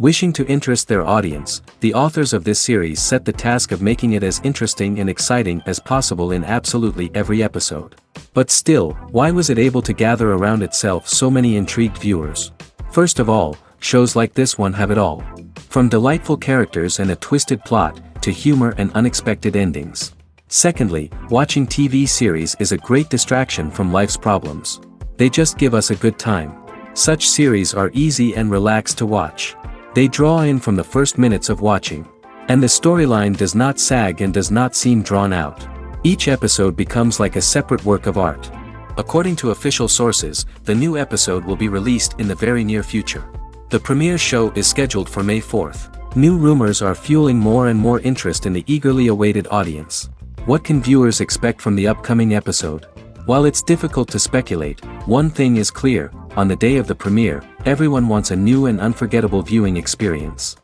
Wishing to interest their audience, the authors of this series set the task of making it as interesting and exciting as possible in absolutely every episode. But still, why was it able to gather around itself so many intrigued viewers? First of all, shows like this one have it all. From delightful characters and a twisted plot, to humor and unexpected endings. Secondly, watching TV series is a great distraction from life's problems. They just give us a good time. Such series are easy and relaxed to watch. They draw in from the first minutes of watching. And the storyline does not sag and does not seem drawn out. Each episode becomes like a separate work of art. According to official sources, the new episode will be released in the very near future. The premiere show is scheduled for May 4th. New rumors are fueling more and more interest in the eagerly awaited audience. What can viewers expect from the upcoming episode? While it's difficult to speculate, one thing is clear: on the day of the premiere, everyone wants a new and unforgettable viewing experience.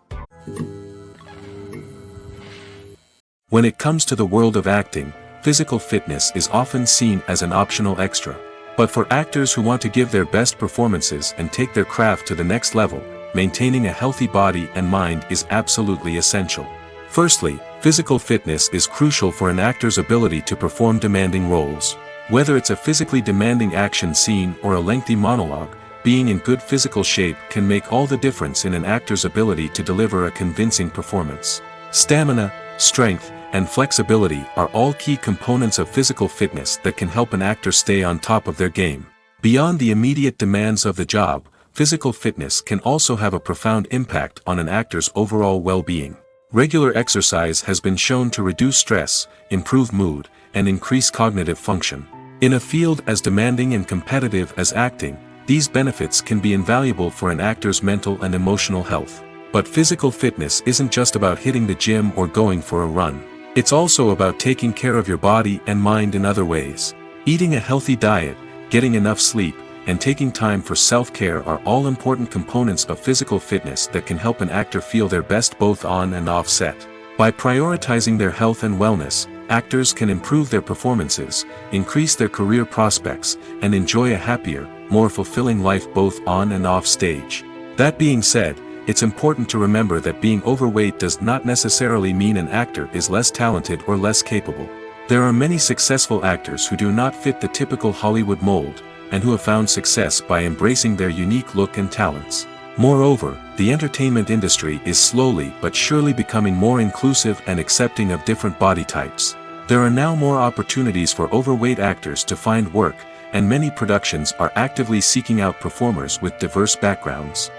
When it comes to the world of acting, physical fitness is often seen as an optional extra. But for actors who want to give their best performances and take their craft to the next level, maintaining a healthy body and mind is absolutely essential. Firstly, physical fitness is crucial for an actor's ability to perform demanding roles. Whether it's a physically demanding action scene or a lengthy monologue, being in good physical shape can make all the difference in an actor's ability to deliver a convincing performance. Stamina, strength, and flexibility are all key components of physical fitness that can help an actor stay on top of their game. Beyond the immediate demands of the job, physical fitness can also have a profound impact on an actor's overall well-being. Regular exercise has been shown to reduce stress, improve mood, and increase cognitive function. In a field as demanding and competitive as acting, these benefits can be invaluable for an actor's mental and emotional health. But physical fitness isn't just about hitting the gym or going for a run. It's also about taking care of your body and mind in other ways. Eating a healthy diet, getting enough sleep, and taking time for self-care are all important components of physical fitness that can help an actor feel their best both on and off set. By prioritizing their health and wellness, actors can improve their performances, increase their career prospects, and enjoy a happier, more fulfilling life both on and off stage. That being said, it's important to remember that being overweight does not necessarily mean an actor is less talented or less capable. There are many successful actors who do not fit the typical Hollywood mold, and who have found success by embracing their unique look and talents. Moreover, the entertainment industry is slowly but surely becoming more inclusive and accepting of different body types. There are now more opportunities for overweight actors to find work, and many productions are actively seeking out performers with diverse backgrounds.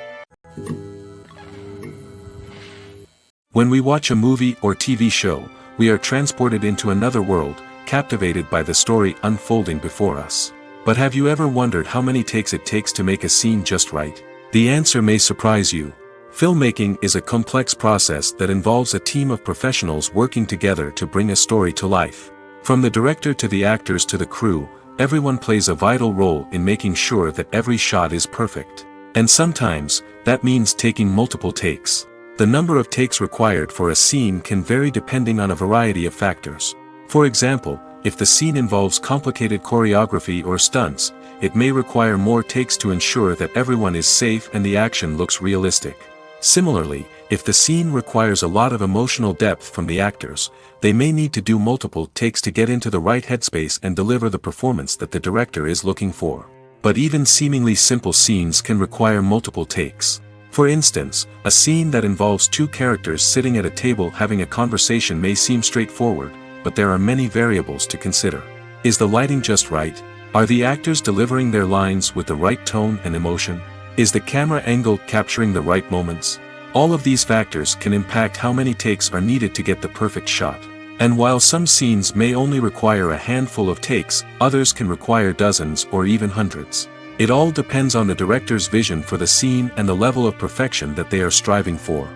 When we watch a movie or TV show, we are transported into another world, captivated by the story unfolding before us. But have you ever wondered how many takes it takes to make a scene just right? The answer may surprise you. Filmmaking is a complex process that involves a team of professionals working together to bring a story to life. From the director to the actors to the crew, everyone plays a vital role in making sure that every shot is perfect. And sometimes, that means taking multiple takes. The number of takes required for a scene can vary depending on a variety of factors. For example, if the scene involves complicated choreography or stunts, it may require more takes to ensure that everyone is safe and the action looks realistic. Similarly, if the scene requires a lot of emotional depth from the actors, they may need to do multiple takes to get into the right headspace and deliver the performance that the director is looking for. But even seemingly simple scenes can require multiple takes. For instance, a scene that involves two characters sitting at a table having a conversation may seem straightforward, but there are many variables to consider. Is the lighting just right? Are the actors delivering their lines with the right tone and emotion? Is the camera angle capturing the right moments? All of these factors can impact how many takes are needed to get the perfect shot. And while some scenes may only require a handful of takes, others can require dozens or even hundreds. It all depends on the director's vision for the scene and the level of perfection that they are striving for.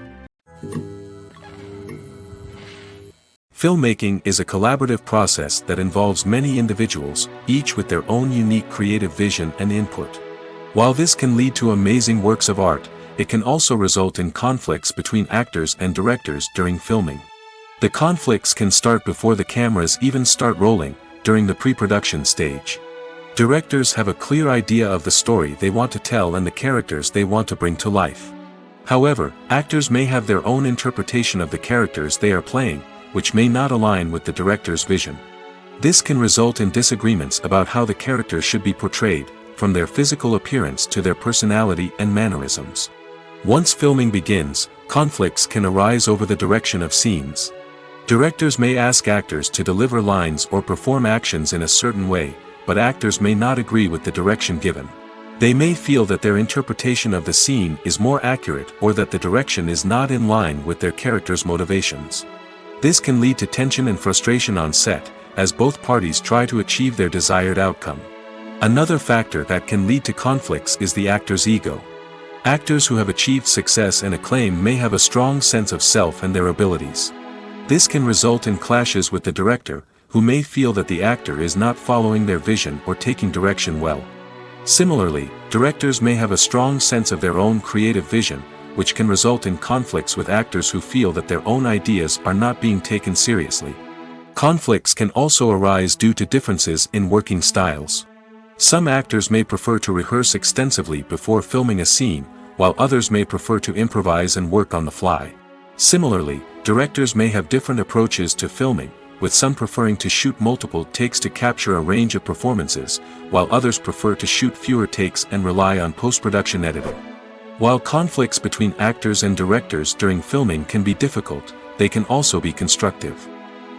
Filmmaking is a collaborative process that involves many individuals, each with their own unique creative vision and input. While this can lead to amazing works of art, it can also result in conflicts between actors and directors during filming. The conflicts can start before the cameras even start rolling, during the pre-production stage. Directors have a clear idea of the story they want to tell and the characters they want to bring to life. However, actors may have their own interpretation of the characters they are playing, which may not align with the director's vision. This can result in disagreements about how the characters should be portrayed, from their physical appearance to their personality and mannerisms. Once filming begins, conflicts can arise over the direction of scenes. Directors may ask actors to deliver lines or perform actions in a certain way, but actors may not agree with the direction given. They may feel that their interpretation of the scene is more accurate or that the direction is not in line with their character's motivations. This can lead to tension and frustration on set, as both parties try to achieve their desired outcome. Another factor that can lead to conflicts is the actor's ego. Actors who have achieved success and acclaim may have a strong sense of self and their abilities. This can result in clashes with the director, who may feel that the actor is not following their vision or taking direction well. Similarly, directors may have a strong sense of their own creative vision, which can result in conflicts with actors who feel that their own ideas are not being taken seriously. Conflicts can also arise due to differences in working styles. Some actors may prefer to rehearse extensively before filming a scene, while others may prefer to improvise and work on the fly. Similarly, directors may have different approaches to filming, with some preferring to shoot multiple takes to capture a range of performances, while others prefer to shoot fewer takes and rely on post-production editing. While conflicts between actors and directors during filming can be difficult, they can also be constructive.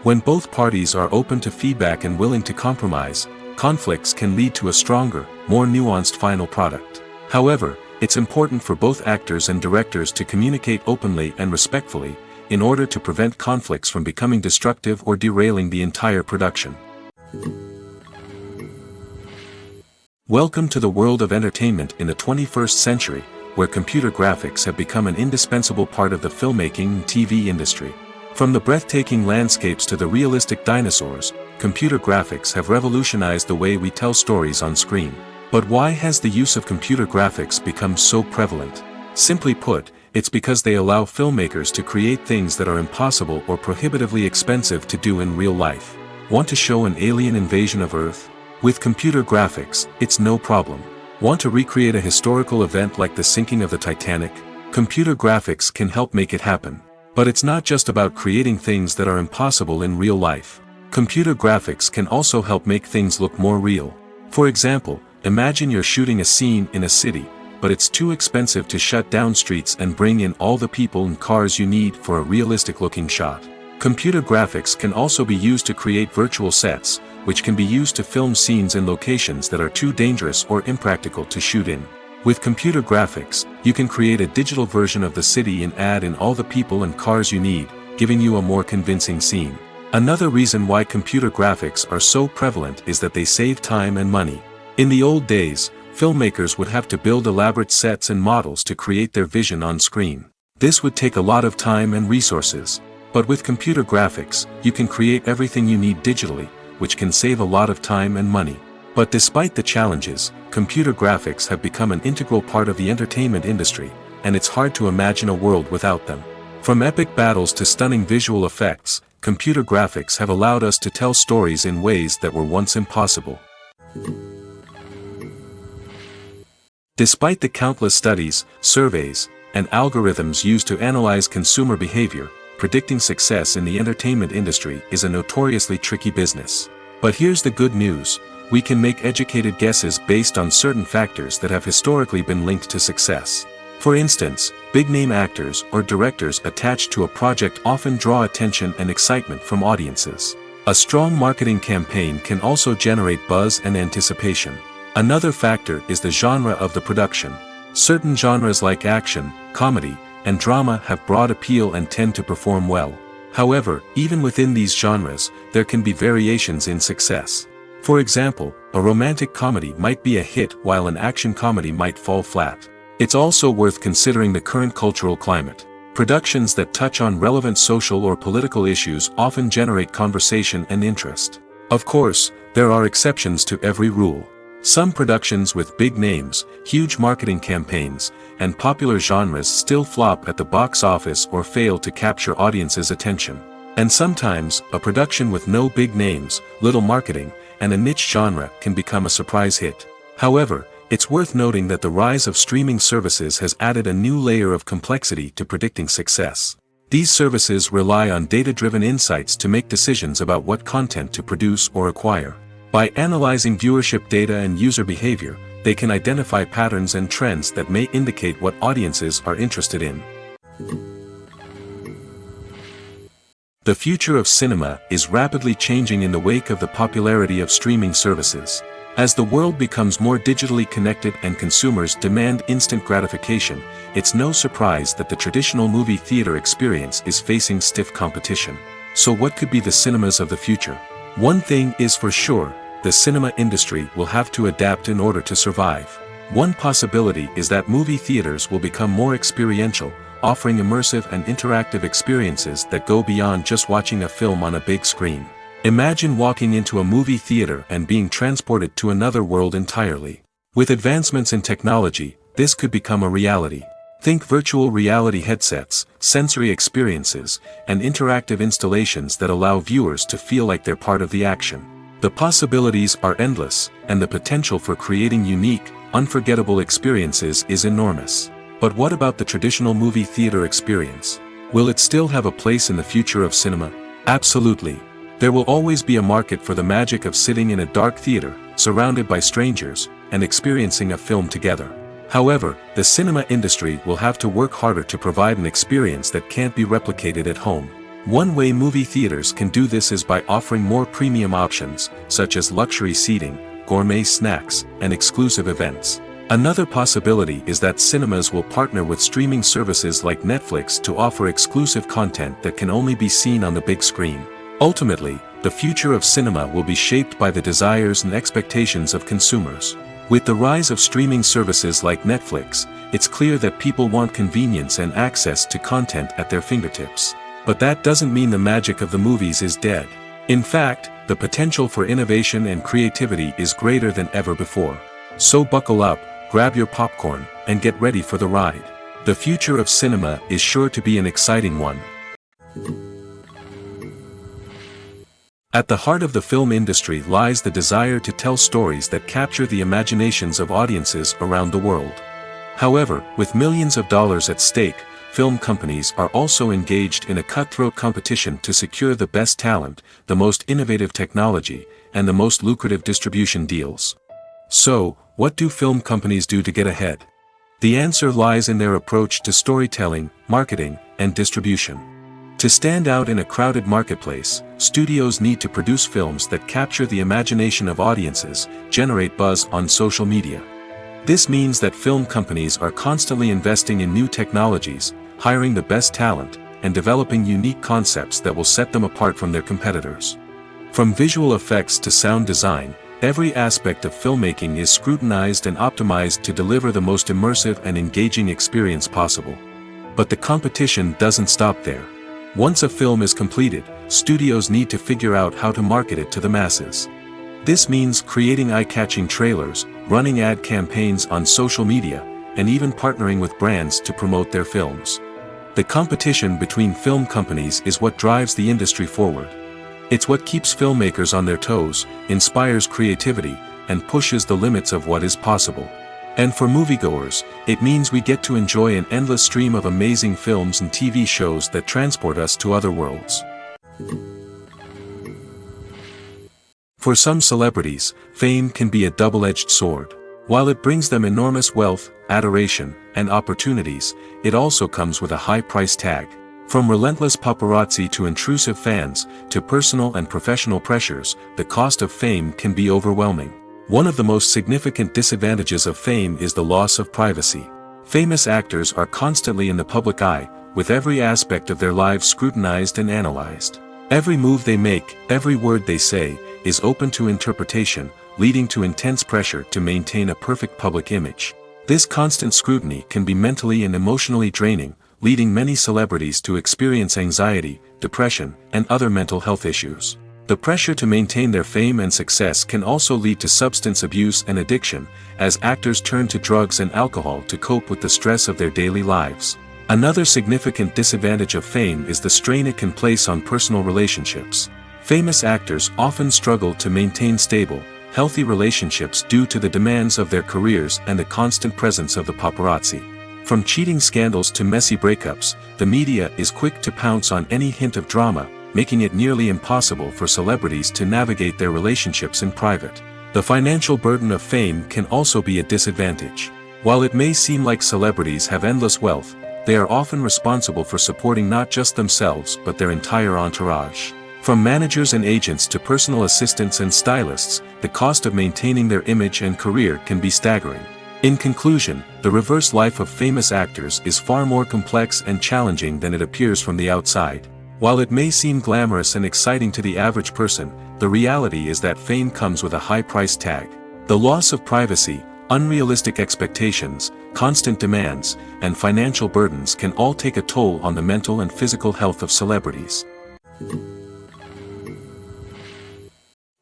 When both parties are open to feedback and willing to compromise, conflicts can lead to a stronger, more nuanced final product. However, it's important for both actors and directors to communicate openly and respectfully, in order to prevent conflicts from becoming destructive or derailing the entire production. Welcome to the world of entertainment in the 21st century, where computer graphics have become an indispensable part of the filmmaking and TV industry. From the breathtaking landscapes to the realistic dinosaurs, computer graphics have revolutionized the way we tell stories on screen. But why has the use of computer graphics become so prevalent? Simply put, it's because they allow filmmakers to create things that are impossible or prohibitively expensive to do in real life. Want to show an alien invasion of Earth? With computer graphics, it's no problem. Want to recreate a historical event like the sinking of the Titanic? Computer graphics can help make it happen. But it's not just about creating things that are impossible in real life. Computer graphics can also help make things look more real. For example, imagine you're shooting a scene in a city, but it's too expensive to shut down streets and bring in all the people and cars you need for a realistic-looking shot. Computer graphics can also be used to create virtual sets, which can be used to film scenes in locations that are too dangerous or impractical to shoot in. With computer graphics, you can create a digital version of the city and add in all the people and cars you need, giving you a more convincing scene. Another reason why computer graphics are so prevalent is that they save time and money. In the old days, filmmakers would have to build elaborate sets and models to create their vision on screen. This would take a lot of time and resources. But with computer graphics, you can create everything you need digitally, which can save a lot of time and money. But despite the challenges, computer graphics have become an integral part of the entertainment industry, and it's hard to imagine a world without them. From epic battles to stunning visual effects, computer graphics have allowed us to tell stories in ways that were once impossible. Despite the countless studies, surveys, and algorithms used to analyze consumer behavior, predicting success in the entertainment industry is a notoriously tricky business. But here's the good news. We can make educated guesses based on certain factors that have historically been linked to success. For instance, big-name actors or directors attached to a project often draw attention and excitement from audiences. A strong marketing campaign can also generate buzz and anticipation. Another factor is the genre of the production. Certain genres like action, comedy, and drama have broad appeal and tend to perform well. However, even within these genres, there can be variations in success. For example, a romantic comedy might be a hit while an action comedy might fall flat. It's also worth considering the current cultural climate. Productions that touch on relevant social or political issues often generate conversation and interest. Of course, there are exceptions to every rule. Some productions with big names, huge marketing campaigns, and popular genres still flop at the box office or fail to capture audiences' attention. And sometimes, a production with no big names, little marketing, and a niche genre can become a surprise hit. However, It's worth noting that the rise of streaming services has added a new layer of complexity to predicting success. These services rely on data-driven insights to make decisions about what content to produce or acquire. By analyzing viewership data and user behavior, they can identify patterns and trends that may indicate what audiences are interested in. The future of cinema is rapidly changing in the wake of the popularity of streaming services. As the world becomes more digitally connected and consumers demand instant gratification, it's no surprise that the traditional movie theater experience is facing stiff competition. So what could be the cinemas of the future? One thing is for sure, the cinema industry will have to adapt in order to survive. One possibility is that movie theaters will become more experiential, offering immersive and interactive experiences that go beyond just watching a film on a big screen. Imagine walking into a movie theater and being transported to another world entirely. With advancements in technology, this could become a reality. Think virtual reality headsets, sensory experiences, and interactive installations that allow viewers to feel like they're part of the action. The possibilities are endless, and the potential for creating unique, unforgettable experiences is enormous. But what about the traditional movie theater experience? Will it still have a place in the future of cinema? Absolutely. There will always be a market for the magic of sitting in a dark theater, surrounded by strangers, and experiencing a film together. However, the cinema industry will have to work harder to provide an experience that can't be replicated at home. One way movie theaters can do this is by offering more premium options, such as luxury seating, gourmet snacks, and exclusive events. Another possibility is that cinemas will partner with streaming services like Netflix to offer exclusive content that can only be seen on the big screen. Ultimately, the future of cinema will be shaped by the desires and expectations of consumers. With the rise of streaming services like Netflix, it's clear that people want convenience and access to content at their fingertips. But that doesn't mean the magic of the movies is dead. In fact, the potential for innovation and creativity is greater than ever before. So buckle up, grab your popcorn, and get ready for the ride. The future of cinema is sure to be an exciting one. At the heart of the film industry lies the desire to tell stories that capture the imaginations of audiences around the world. However, with millions of dollars at stake, film companies are also engaged in a cutthroat competition to secure the best talent, the most innovative technology, and the most lucrative distribution deals. So, what do film companies do to get ahead? The answer lies in their approach to storytelling, marketing, and distribution. To stand out in a crowded marketplace, studios need to produce films that capture the imagination of audiences, generate buzz on social media. This means that film companies are constantly investing in new technologies, hiring the best talent, and developing unique concepts that will set them apart from their competitors. From visual effects to sound design, every aspect of filmmaking is scrutinized and optimized to deliver the most immersive and engaging experience possible. But the competition doesn't stop there. Once a film is completed, studios need to figure out how to market it to the masses. This means creating eye-catching trailers, running ad campaigns on social media, and even partnering with brands to promote their films. The competition between film companies is what drives the industry forward. It's what keeps filmmakers on their toes, inspires creativity, and pushes the limits of what is possible. And for moviegoers, it means we get to enjoy an endless stream of amazing films and TV shows that transport us to other worlds. For some celebrities, fame can be a double-edged sword. While it brings them enormous wealth, adoration, and opportunities, it also comes with a high price tag. From relentless paparazzi to intrusive fans, to personal and professional pressures, the cost of fame can be overwhelming. One of the most significant disadvantages of fame is the loss of privacy. Famous actors are constantly in the public eye, with every aspect of their lives scrutinized and analyzed. Every move they make, every word they say, is open to interpretation, leading to intense pressure to maintain a perfect public image. This constant scrutiny can be mentally and emotionally draining, leading many celebrities to experience anxiety, depression, and other mental health issues. The pressure to maintain their fame and success can also lead to substance abuse and addiction, as actors turn to drugs and alcohol to cope with the stress of their daily lives. Another significant disadvantage of fame is the strain it can place on personal relationships. Famous actors often struggle to maintain stable, healthy relationships due to the demands of their careers and the constant presence of the paparazzi. From cheating scandals to messy breakups, the media is quick to pounce on any hint of drama, making it nearly impossible for celebrities to navigate their relationships in private. The financial burden of fame can also be a disadvantage. While it may seem like celebrities have endless wealth, they are often responsible for supporting not just themselves but their entire entourage. From managers and agents to personal assistants and stylists, the cost of maintaining their image and career can be staggering. In conclusion, the reverse life of famous actors is far more complex and challenging than it appears from the outside. While it may seem glamorous and exciting to the average person, the reality is that fame comes with a high price tag. The loss of privacy, unrealistic expectations, constant demands, and financial burdens can all take a toll on the mental and physical health of celebrities.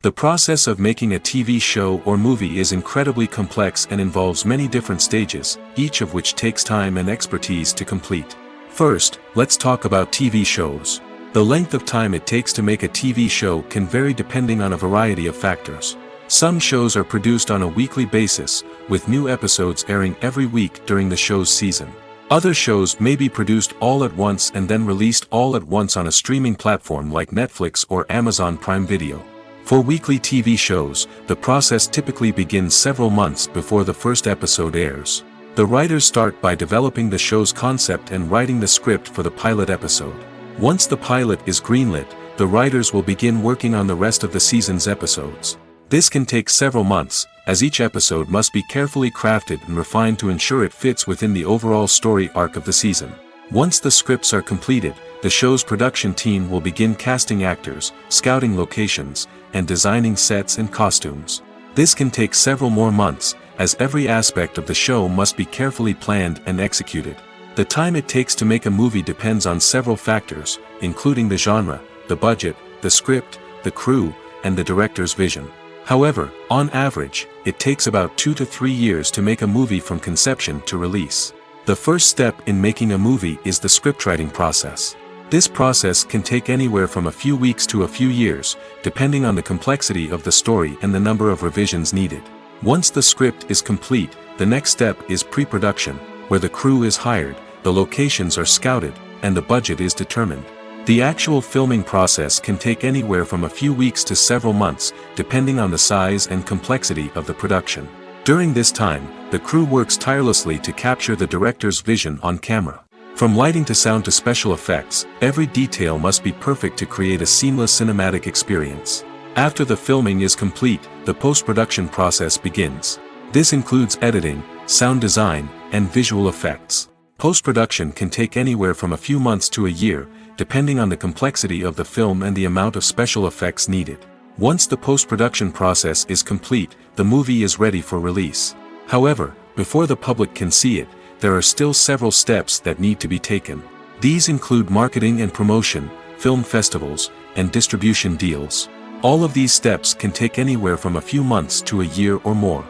The process of making a TV show or movie is incredibly complex and involves many different stages, each of which takes time and expertise to complete. First, let's talk about TV shows. The length of time it takes to make a TV show can vary depending on a variety of factors. Some shows are produced on a weekly basis, with new episodes airing every week during the show's season. Other shows may be produced all at once and then released all at once on a streaming platform like Netflix or Amazon Prime Video. For weekly TV shows, the process typically begins several months before the first episode airs. The writers start by developing the show's concept and writing the script for the pilot episode. Once the pilot is greenlit, the writers will begin working on the rest of the season's episodes. This can take several months, as each episode must be carefully crafted and refined to ensure it fits within the overall story arc of the season. Once the scripts are completed, the show's production team will begin casting actors, scouting locations, and designing sets and costumes. This can take several more months, as every aspect of the show must be carefully planned and executed. The time it takes to make a movie depends on several factors, including the genre, the budget, the script, the crew, and the director's vision. However, on average, it takes about 2 to 3 years to make a movie from conception to release. The first step in making a movie is the scriptwriting process. This process can take anywhere from a few weeks to a few years, depending on the complexity of the story and the number of revisions needed. Once the script is complete, the next step is pre-production, where the crew is hired, the locations are scouted, and the budget is determined. The actual filming process can take anywhere from a few weeks to several months, depending on the size and complexity of the production. During this time, the crew works tirelessly to capture the director's vision on camera. From lighting to sound to special effects, every detail must be perfect to create a seamless cinematic experience. After the filming is complete, the post-production process begins. This includes editing, sound design, and visual effects. Post-production can take anywhere from a few months to a year, depending on the complexity of the film and the amount of special effects needed. Once the post-production process is complete, the movie is ready for release. However, before the public can see it, there are still several steps that need to be taken. These include marketing and promotion, film festivals, and distribution deals. All of these steps can take anywhere from a few months to a year or more.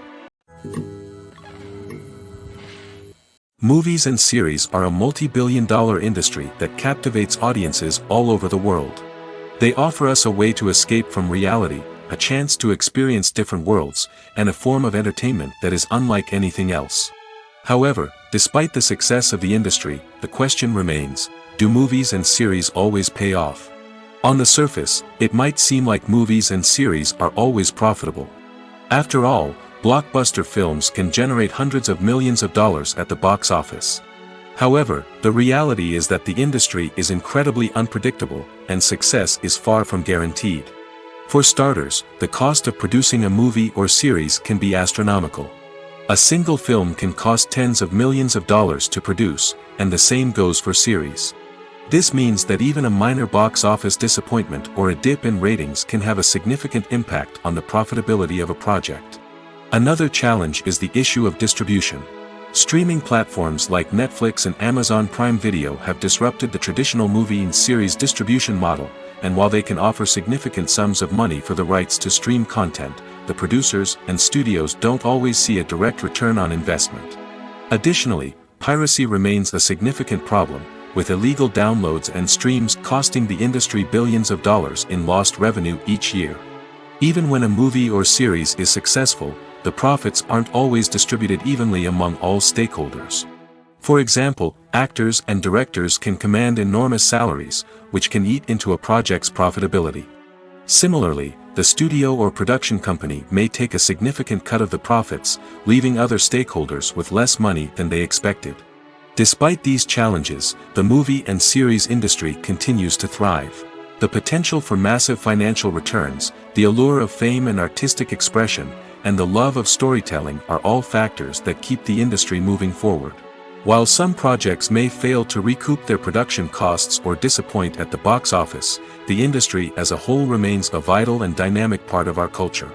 Movies and series are a multi-billion-dollar industry that captivates audiences all over the world. They offer us a way to escape from reality, a chance to experience different worlds, and a form of entertainment that is unlike anything else. However, despite the success of the industry, the question remains, do movies and series always pay off? On the surface, it might seem like movies and series are always profitable. After all, blockbuster films can generate hundreds of millions of dollars at the box office. However, the reality is that the industry is incredibly unpredictable, and success is far from guaranteed. For starters, the cost of producing a movie or series can be astronomical. A single film can cost tens of millions of dollars to produce, and the same goes for series. This means that even a minor box office disappointment or a dip in ratings can have a significant impact on the profitability of a project. Another challenge is the issue of distribution. Streaming platforms like Netflix and Amazon Prime Video have disrupted the traditional movie and series distribution model, and while they can offer significant sums of money for the rights to stream content, the producers and studios don't always see a direct return on investment. Additionally, piracy remains a significant problem, with illegal downloads and streams costing the industry billions of dollars in lost revenue each year. Even when a movie or series is successful, the profits aren't always distributed evenly among all stakeholders. For example, actors and directors can command enormous salaries, which can eat into a project's profitability. Similarly, the studio or production company may take a significant cut of the profits, leaving other stakeholders with less money than they expected. Despite these challenges, the movie and series industry continues to thrive. The potential for massive financial returns, the allure of fame and artistic expression, and the love of storytelling are all factors that keep the industry moving forward. While some projects may fail to recoup their production costs or disappoint at the box office, the industry as a whole remains a vital and dynamic part of our culture.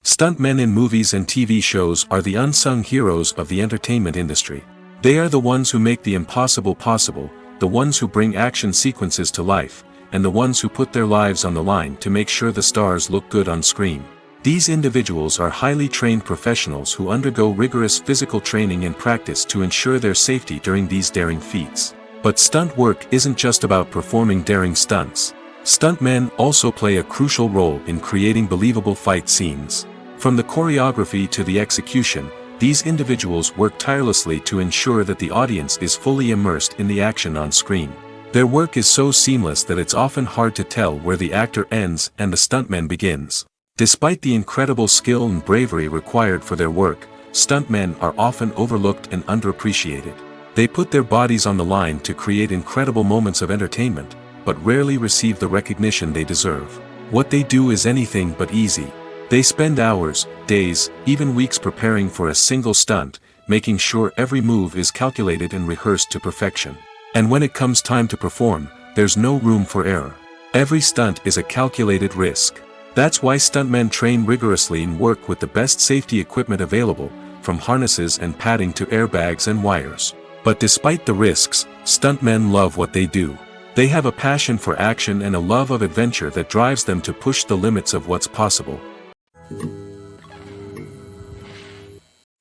Stuntmen in movies and TV shows are the unsung heroes of the entertainment industry. They are the ones who make the impossible possible, the ones who bring action sequences to life, and the ones who put their lives on the line to make sure the stars look good on screen. These individuals are highly trained professionals who undergo rigorous physical training and practice to ensure their safety during these daring feats. But stunt work isn't just about performing daring stunts. Stuntmen also play a crucial role in creating believable fight scenes. From the choreography to the execution, these individuals work tirelessly to ensure that the audience is fully immersed in the action on screen. Their work is so seamless that it's often hard to tell where the actor ends and the stuntman begins. Despite the incredible skill and bravery required for their work, stuntmen are often overlooked and underappreciated. They put their bodies on the line to create incredible moments of entertainment, but rarely receive the recognition they deserve. What they do is anything but easy. They spend hours, days, even weeks preparing for a single stunt, making sure every move is calculated and rehearsed to perfection. And when it comes time to perform, there's no room for error. Every stunt is a calculated risk. That's why stuntmen train rigorously and work with the best safety equipment available, from harnesses and padding to airbags and wires. But despite the risks, stuntmen love what they do. They have a passion for action and a love of adventure that drives them to push the limits of what's possible.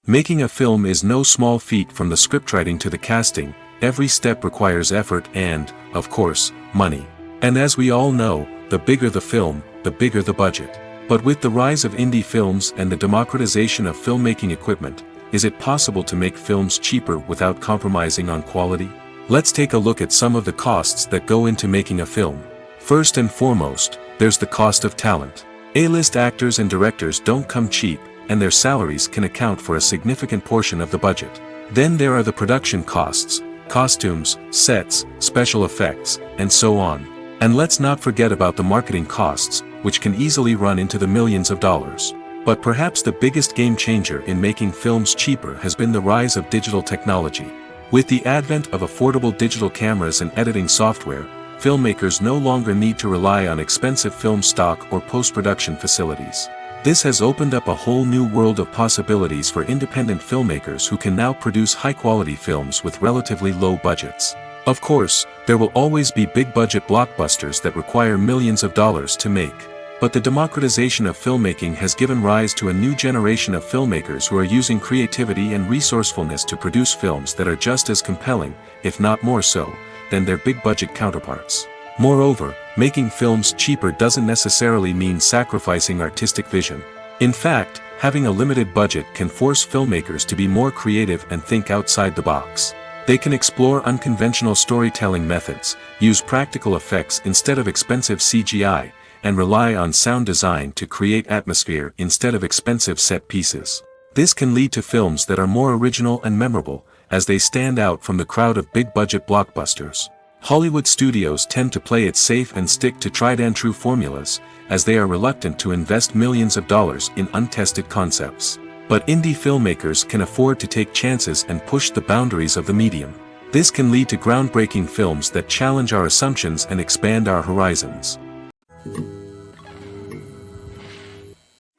Making a film is no small feat. From the scriptwriting to the casting, every step requires effort and, of course, money. And as we all know, the bigger the film, the bigger the budget. But with the rise of indie films and the democratization of filmmaking equipment, is it possible to make films cheaper without compromising on quality? Let's take a look at some of the costs that go into making a film. First and foremost, there's the cost of talent. A-list actors and directors don't come cheap, and their salaries can account for a significant portion of the budget. Then there are the production costs, costumes, sets, special effects, and so on. And let's not forget about the marketing costs, which can easily run into the millions of dollars. But perhaps the biggest game changer in making films cheaper has been the rise of digital technology. With the advent of affordable digital cameras and editing software, filmmakers no longer need to rely on expensive film stock or post-production facilities. This has opened up a whole new world of possibilities for independent filmmakers who can now produce high-quality films with relatively low budgets. Of course, there will always be big-budget blockbusters that require millions of dollars to make. But the democratization of filmmaking has given rise to a new generation of filmmakers who are using creativity and resourcefulness to produce films that are just as compelling, if not more so, than their big-budget counterparts. Moreover, making films cheaper doesn't necessarily mean sacrificing artistic vision. In fact, having a limited budget can force filmmakers to be more creative and think outside the box. They can explore unconventional storytelling methods, use practical effects instead of expensive CGI, and rely on sound design to create atmosphere instead of expensive set pieces. This can lead to films that are more original and memorable, as they stand out from the crowd of big-budget blockbusters. Hollywood studios tend to play it safe and stick to tried-and-true formulas, as they are reluctant to invest millions of dollars in untested concepts. But indie filmmakers can afford to take chances and push the boundaries of the medium. This can lead to groundbreaking films that challenge our assumptions and expand our horizons.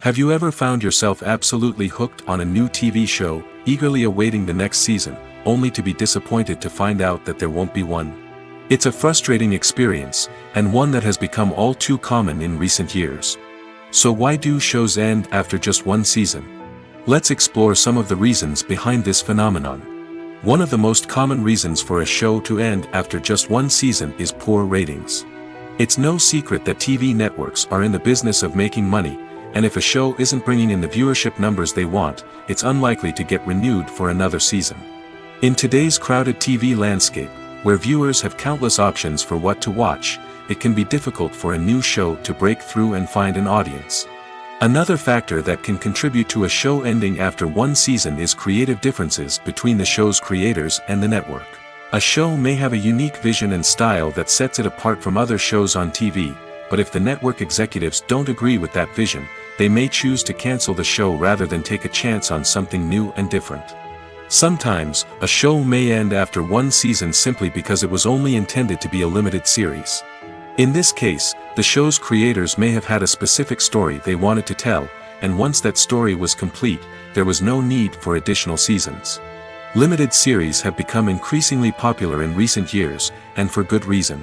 Have you ever found yourself absolutely hooked on a new TV show, eagerly awaiting the next season, only to be disappointed to find out that there won't be one? It's a frustrating experience, and one that has become all too common in recent years. So why do shows end after just one season? Let's explore some of the reasons behind this phenomenon. One of the most common reasons for a show to end after just one season is poor ratings. It's no secret that TV networks are in the business of making money, and if a show isn't bringing in the viewership numbers they want, it's unlikely to get renewed for another season. In today's crowded TV landscape, where viewers have countless options for what to watch, it can be difficult for a new show to break through and find an audience. Another factor that can contribute to a show ending after one season is creative differences between the show's creators and the network. A show may have a unique vision and style that sets it apart from other shows on TV, but if the network executives don't agree with that vision, they may choose to cancel the show rather than take a chance on something new and different. Sometimes, a show may end after one season simply because it was only intended to be a limited series. In this case, the show's creators may have had a specific story they wanted to tell, and once that story was complete, there was no need for additional seasons. Limited series have become increasingly popular in recent years, and for good reason.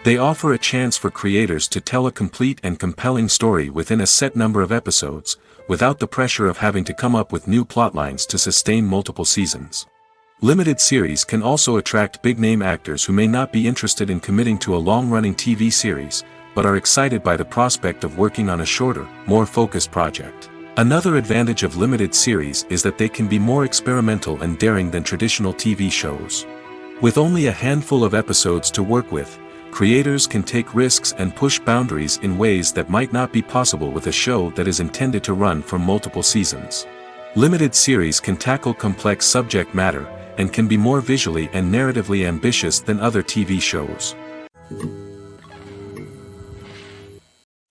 They offer a chance for creators to tell a complete and compelling story within a set number of episodes, without the pressure of having to come up with new plotlines to sustain multiple seasons. Limited series can also attract big-name actors who may not be interested in committing to a long-running TV series, but are excited by the prospect of working on a shorter, more focused project. Another advantage of limited series is that they can be more experimental and daring than traditional TV shows. With only a handful of episodes to work with, creators can take risks and push boundaries in ways that might not be possible with a show that is intended to run for multiple seasons. Limited series can tackle complex subject matter, and can be more visually and narratively ambitious than other TV shows.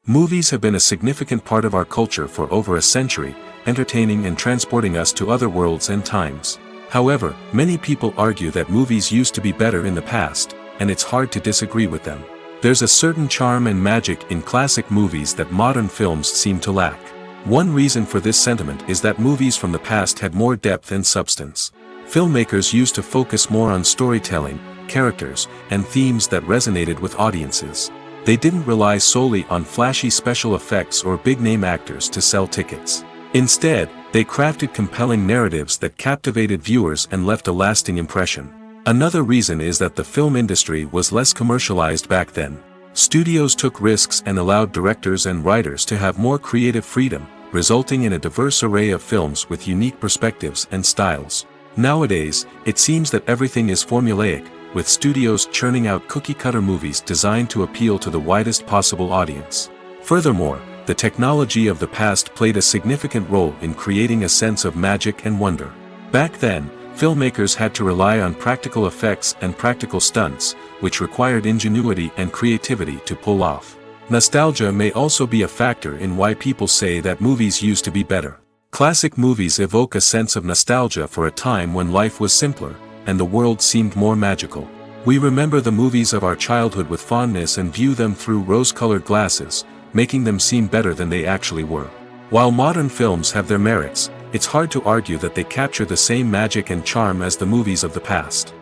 Movies have been a significant part of our culture for over a century, entertaining and transporting us to other worlds and times. However, many people argue that movies used to be better in the past, and it's hard to disagree with them. There's a certain charm and magic in classic movies that modern films seem to lack. One reason for this sentiment is that movies from the past had more depth and substance. Filmmakers used to focus more on storytelling, characters, and themes that resonated with audiences. They didn't rely solely on flashy special effects or big-name actors to sell tickets. Instead, they crafted compelling narratives that captivated viewers and left a lasting impression. Another reason is that the film industry was less commercialized back then. Studios took risks and allowed directors and writers to have more creative freedom, resulting in a diverse array of films with unique perspectives and styles. Nowadays, it seems that everything is formulaic, with studios churning out cookie-cutter movies designed to appeal to the widest possible audience. Furthermore, the technology of the past played a significant role in creating a sense of magic and wonder. Back then, filmmakers had to rely on practical effects and practical stunts, which required ingenuity and creativity to pull off. Nostalgia may also be a factor in why people say that movies used to be better. Classic movies evoke a sense of nostalgia for a time when life was simpler, and the world seemed more magical. We remember the movies of our childhood with fondness and view them through rose-colored glasses, making them seem better than they actually were. While modern films have their merits, it's hard to argue that they capture the same magic and charm as the movies of the past.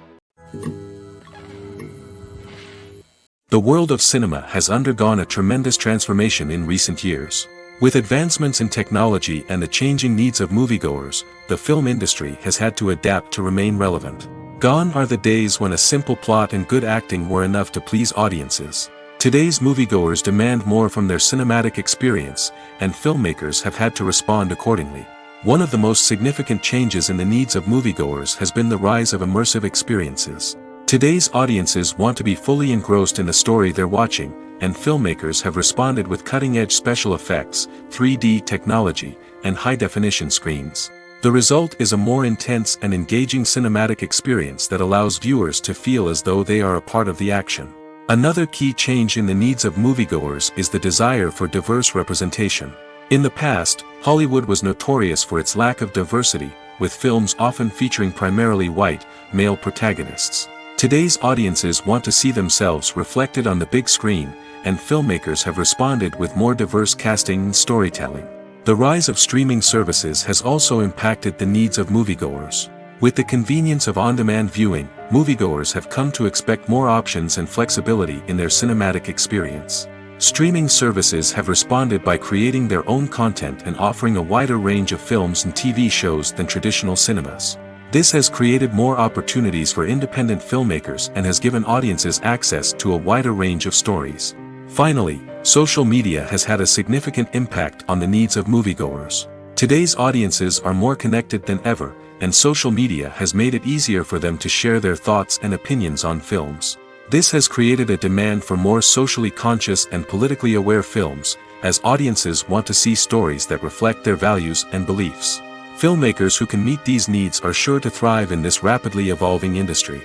The world of cinema has undergone a tremendous transformation in recent years. With advancements in technology and the changing needs of moviegoers, the film industry has had to adapt to remain relevant. Gone are the days when a simple plot and good acting were enough to please audiences. Today's moviegoers demand more from their cinematic experience, and filmmakers have had to respond accordingly. One of the most significant changes in the needs of moviegoers has been the rise of immersive experiences. Today's audiences want to be fully engrossed in the story they're watching, and filmmakers have responded with cutting-edge special effects, 3D technology, and high-definition screens. The result is a more intense and engaging cinematic experience that allows viewers to feel as though they are a part of the action. Another key change in the needs of moviegoers is the desire for diverse representation. In the past, Hollywood was notorious for its lack of diversity, with films often featuring primarily white, male protagonists. Today's audiences want to see themselves reflected on the big screen, and filmmakers have responded with more diverse casting and storytelling. The rise of streaming services has also impacted the needs of moviegoers. With the convenience of on-demand viewing, moviegoers have come to expect more options and flexibility in their cinematic experience. Streaming services have responded by creating their own content and offering a wider range of films and TV shows than traditional cinemas. This has created more opportunities for independent filmmakers and has given audiences access to a wider range of stories. Finally, social media has had a significant impact on the needs of moviegoers. Today's audiences are more connected than ever, and social media has made it easier for them to share their thoughts and opinions on films. This has created a demand for more socially conscious and politically aware films, as audiences want to see stories that reflect their values and beliefs. Filmmakers who can meet these needs are sure to thrive in this rapidly evolving industry.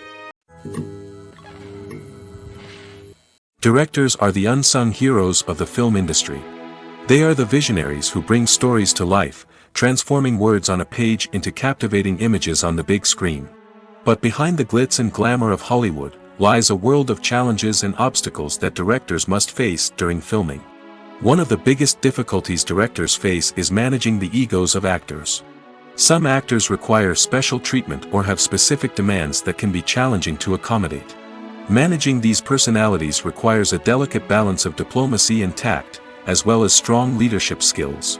Directors are the unsung heroes of the film industry. They are the visionaries who bring stories to life, transforming words on a page into captivating images on the big screen. But behind the glitz and glamour of Hollywood lies a world of challenges and obstacles that directors must face during filming. One of the biggest difficulties directors face is managing the egos of actors. Some actors require special treatment or have specific demands that can be challenging to accommodate. Managing these personalities requires a delicate balance of diplomacy and tact, as well as strong leadership skills.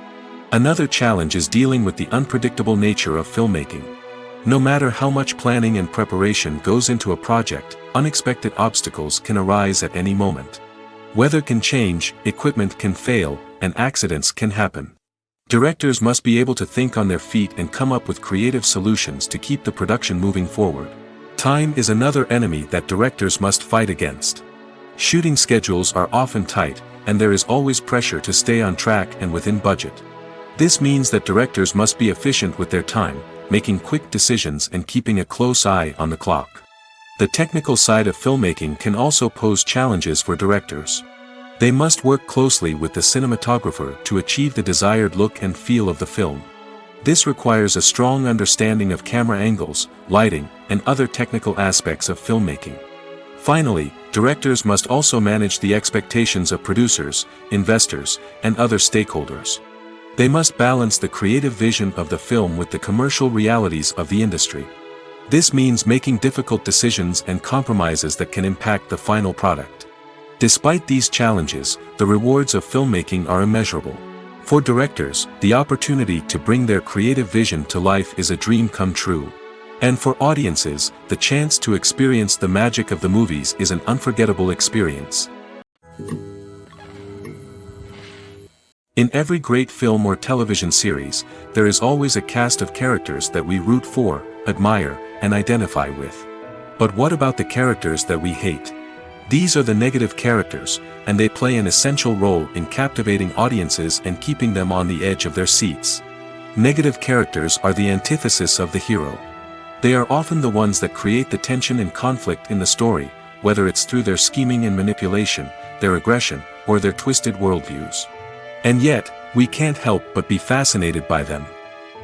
Another challenge is dealing with the unpredictable nature of filmmaking. No matter how much planning and preparation goes into a project, unexpected obstacles can arise at any moment. Weather can change, equipment can fail, and accidents can happen. Directors must be able to think on their feet and come up with creative solutions to keep the production moving forward. Time is another enemy that directors must fight against. Shooting schedules are often tight, and there is always pressure to stay on track and within budget. This means that directors must be efficient with their time, making quick decisions and keeping a close eye on the clock. The technical side of filmmaking can also pose challenges for directors. They must work closely with the cinematographer to achieve the desired look and feel of the film. This requires a strong understanding of camera angles, lighting, and other technical aspects of filmmaking. Finally, directors must also manage the expectations of producers, investors, and other stakeholders. They must balance the creative vision of the film with the commercial realities of the industry. This means making difficult decisions and compromises that can impact the final product. Despite these challenges, the rewards of filmmaking are immeasurable. For directors, the opportunity to bring their creative vision to life is a dream come true. And for audiences, the chance to experience the magic of the movies is an unforgettable experience. In every great film or television series, there is always a cast of characters that we root for, admire, and identify with. But what about the characters that we hate? These are the negative characters, and they play an essential role in captivating audiences and keeping them on the edge of their seats. Negative characters are the antithesis of the hero. They are often the ones that create the tension and conflict in the story, whether it's through their scheming and manipulation, their aggression, or their twisted worldviews. And yet, we can't help but be fascinated by them.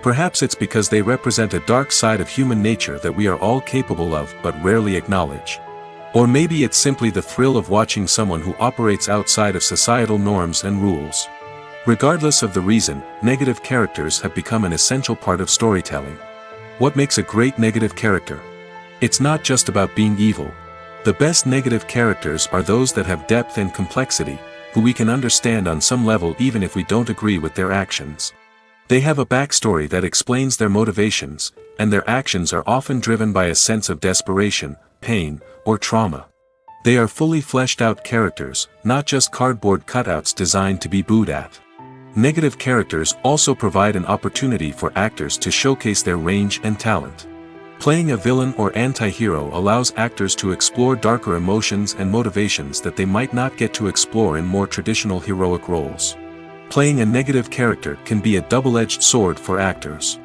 Perhaps it's because they represent a dark side of human nature that we are all capable of but rarely acknowledge. Or maybe it's simply the thrill of watching someone who operates outside of societal norms and rules. Regardless of the reason, negative characters have become an essential part of storytelling. What makes a great negative character? It's not just about being evil. The best negative characters are those that have depth and complexity, who we can understand on some level even if we don't agree with their actions. They have a backstory that explains their motivations, and their actions are often driven by a sense of desperation, pain, or trauma. They are fully fleshed out characters, not just cardboard cutouts designed to be booed at. Negative characters also provide an opportunity for actors to showcase their range and talent. Playing a villain or anti-hero allows actors to explore darker emotions and motivations that they might not get to explore in more traditional heroic roles. Playing a negative character can be a double-edged sword for actors.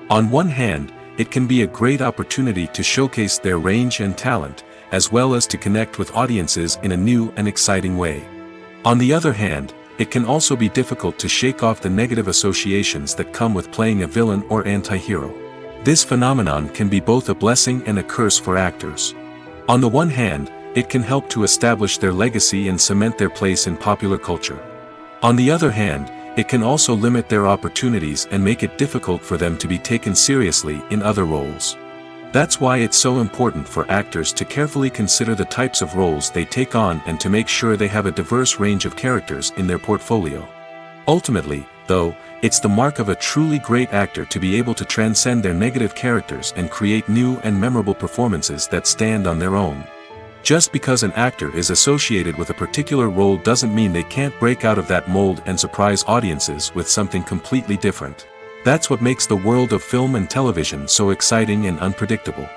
On one hand, it can be a great opportunity to showcase their range and talent, as well as to connect with audiences in a new and exciting way. On the other hand, it can also be difficult to shake off the negative associations that come with playing a villain or anti-hero. This phenomenon can be both a blessing and a curse for actors. On the one hand, it can help to establish their legacy and cement their place in popular culture. On the other hand, it can also limit their opportunities and make it difficult for them to be taken seriously in other roles. That's why it's so important for actors to carefully consider the types of roles they take on and to make sure they have a diverse range of characters in their portfolio. Ultimately, though, it's the mark of a truly great actor to be able to transcend their negative characters and create new and memorable performances that stand on their own. Just because an actor is associated with a particular role doesn't mean they can't break out of that mold and surprise audiences with something completely different. That's what makes the world of film and television so exciting and unpredictable.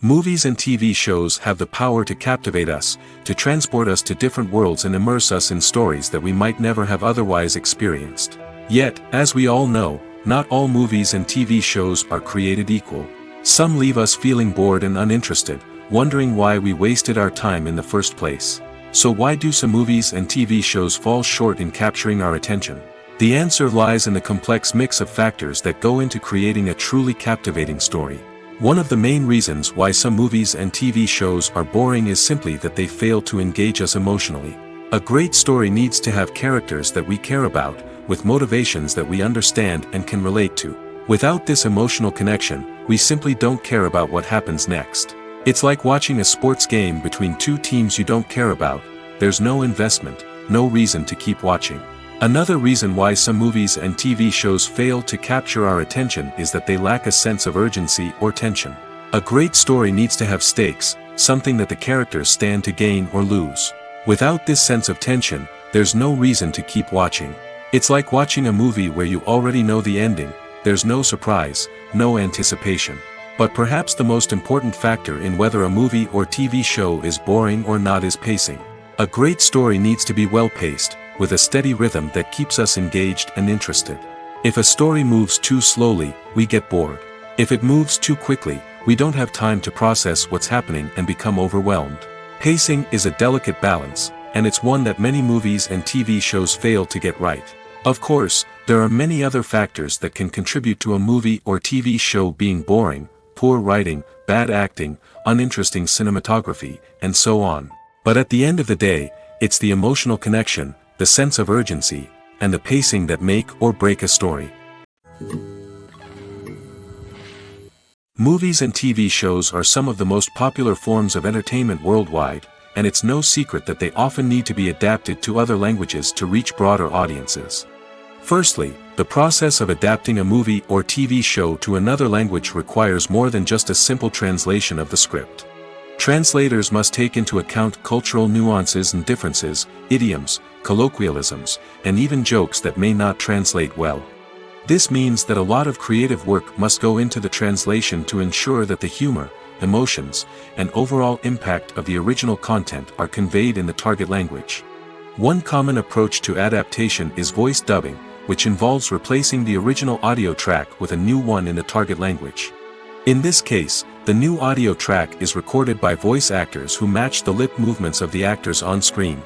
Movies and TV shows have the power to captivate us, to transport us to different worlds and immerse us in stories that we might never have otherwise experienced. Yet, as we all know, not all movies and TV shows are created equal. Some leave us feeling bored and uninterested, wondering why we wasted our time in the first place. So why do some movies and TV shows fall short in capturing our attention? The answer lies in the complex mix of factors that go into creating a truly captivating story. One of the main reasons why some movies and TV shows are boring is simply that they fail to engage us emotionally. A great story needs to have characters that we care about, with motivations that we understand and can relate to. Without this emotional connection, we simply don't care about what happens next. It's like watching a sports game between two teams you don't care about. There's no investment, no reason to keep watching. Another reason why some movies and TV shows fail to capture our attention is that they lack a sense of urgency or tension. A great story needs to have stakes, something that the characters stand to gain or lose. Without this sense of tension, there's no reason to keep watching. It's like watching a movie where you already know the ending. There's no surprise, no anticipation. But perhaps the most important factor in whether a movie or TV show is boring or not is pacing. A great story needs to be well-paced, with a steady rhythm that keeps us engaged and interested. If a story moves too slowly, we get bored. If it moves too quickly, we don't have time to process what's happening and become overwhelmed. Pacing is a delicate balance, and it's one that many movies and TV shows fail to get right. Of course, there are many other factors that can contribute to a movie or TV show being boring: poor writing, bad acting, uninteresting cinematography, and so on. But at the end of the day, it's the emotional connection, the sense of urgency, and the pacing that make or break a story. Movies and TV shows are some of the most popular forms of entertainment worldwide, and it's no secret that they often need to be adapted to other languages to reach broader audiences. Firstly, the process of adapting a movie or TV show to another language requires more than just a simple translation of the script. Translators must take into account cultural nuances and differences, idioms, colloquialisms, and even jokes that may not translate well. This means that a lot of creative work must go into the translation to ensure that the humor, emotions, and overall impact of the original content are conveyed in the target language. One common approach to adaptation is voice dubbing, which involves replacing the original audio track with a new one in the target language. In this case, the new audio track is recorded by voice actors who match the lip movements of the actors on screen.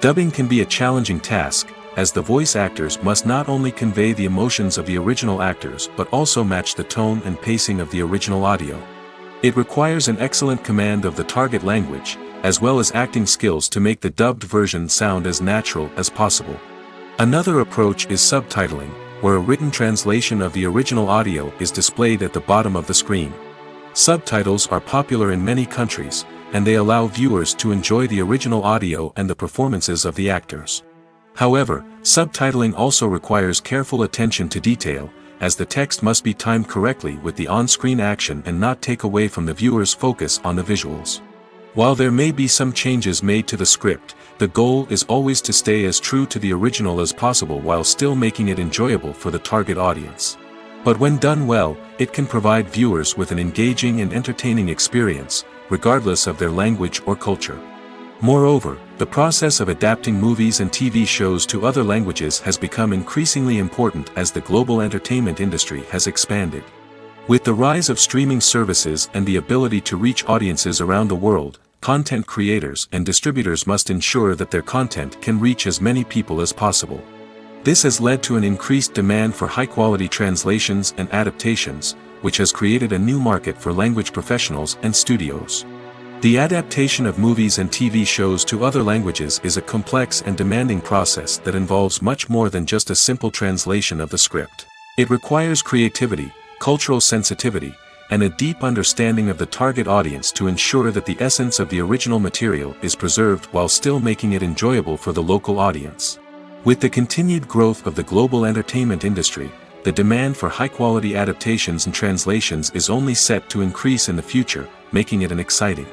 Dubbing can be a challenging task, as the voice actors must not only convey the emotions of the original actors but also match the tone and pacing of the original audio. It requires an excellent command of the target language, as well as acting skills to make the dubbed version sound as natural as possible. Another approach is subtitling, where a written translation of the original audio is displayed at the bottom of the screen. Subtitles are popular in many countries, and they allow viewers to enjoy the original audio and the performances of the actors. However, subtitling also requires careful attention to detail, as the text must be timed correctly with the on-screen action and not take away from the viewer's focus on the visuals. While there may be some changes made to the script, the goal is always to stay as true to the original as possible while still making it enjoyable for the target audience. But when done well, it can provide viewers with an engaging and entertaining experience, regardless of their language or culture. Moreover, the process of adapting movies and TV shows to other languages has become increasingly important as the global entertainment industry has expanded. With the rise of streaming services and the ability to reach audiences around the world, content creators and distributors must ensure that their content can reach as many people as possible. This has led to an increased demand for high-quality translations and adaptations, which has created a new market for language professionals and studios. The adaptation of movies and TV shows to other languages is a complex and demanding process that involves much more than just a simple translation of the script. It requires creativity, cultural sensitivity, and a deep understanding of the target audience to ensure that the essence of the original material is preserved while still making it enjoyable for the local audience. With the continued growth of the global entertainment industry, the demand for high-quality adaptations and translations is only set to increase in the future, making it an exciting.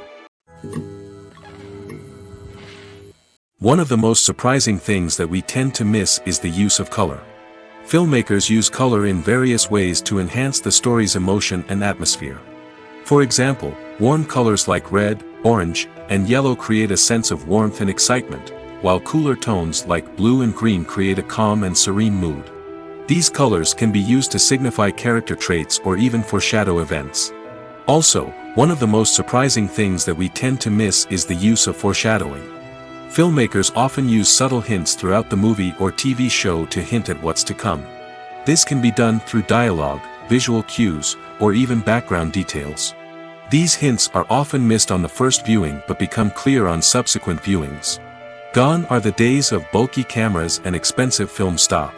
One of the most surprising things that we tend to miss is the use of color. Filmmakers use color in various ways to enhance the story's emotion and atmosphere. For example, warm colors like red, orange, and yellow create a sense of warmth and excitement, while cooler tones like blue and green create a calm and serene mood. These colors can be used to signify character traits or even foreshadow events. Also, one of the most surprising things that we tend to miss is the use of foreshadowing. Filmmakers often use subtle hints throughout the movie or TV show to hint at what's to come. This can be done through dialogue, visual cues, or even background details. These hints are often missed on the first viewing but become clear on subsequent viewings. Gone are the days of bulky cameras and expensive film stock.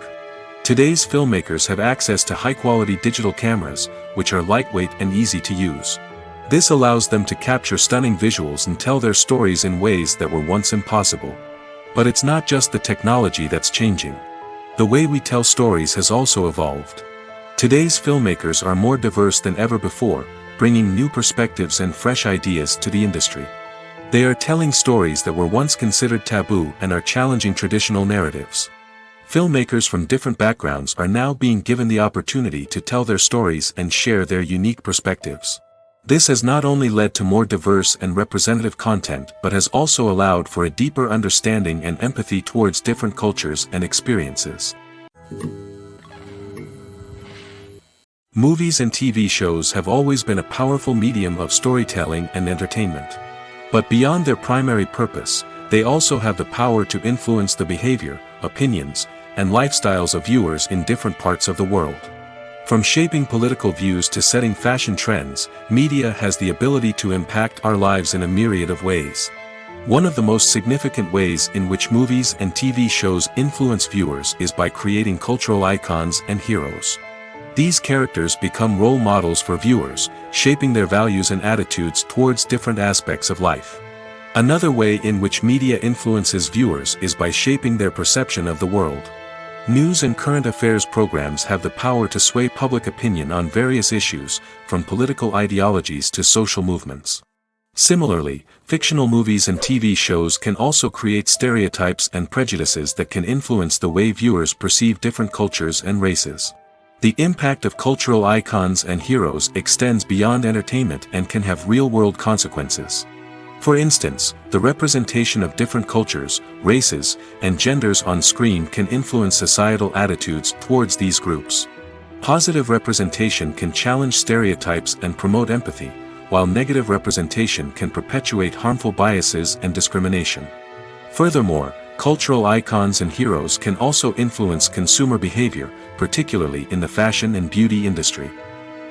Today's filmmakers have access to high-quality digital cameras, which are lightweight and easy to use. This allows them to capture stunning visuals and tell their stories in ways that were once impossible. But it's not just the technology that's changing. The way we tell stories has also evolved. Today's filmmakers are more diverse than ever before, bringing new perspectives and fresh ideas to the industry. They are telling stories that were once considered taboo and are challenging traditional narratives. Filmmakers from different backgrounds are now being given the opportunity to tell their stories and share their unique perspectives. This has not only led to more diverse and representative content but has also allowed for a deeper understanding and empathy towards different cultures and experiences. Movies and TV shows have always been a powerful medium of storytelling and entertainment. But beyond their primary purpose, they also have the power to influence the behavior, opinions, and lifestyles of viewers in different parts of the world. From shaping political views to setting fashion trends, media has the ability to impact our lives in a myriad of ways. One of the most significant ways in which movies and TV shows influence viewers is by creating cultural icons and heroes. These characters become role models for viewers, shaping their values and attitudes towards different aspects of life. Another way in which media influences viewers is by shaping their perception of the world. News and current affairs programs have the power to sway public opinion on various issues, from political ideologies to social movements. Similarly, fictional movies and TV shows can also create stereotypes and prejudices that can influence the way viewers perceive different cultures and races. The impact of cultural icons and heroes extends beyond entertainment and can have real-world consequences. For instance, the representation of different cultures, races, and genders on screen can influence societal attitudes towards these groups. Positive representation can challenge stereotypes and promote empathy, while negative representation can perpetuate harmful biases and discrimination. Furthermore, cultural icons and heroes can also influence consumer behavior, particularly in the fashion and beauty industry.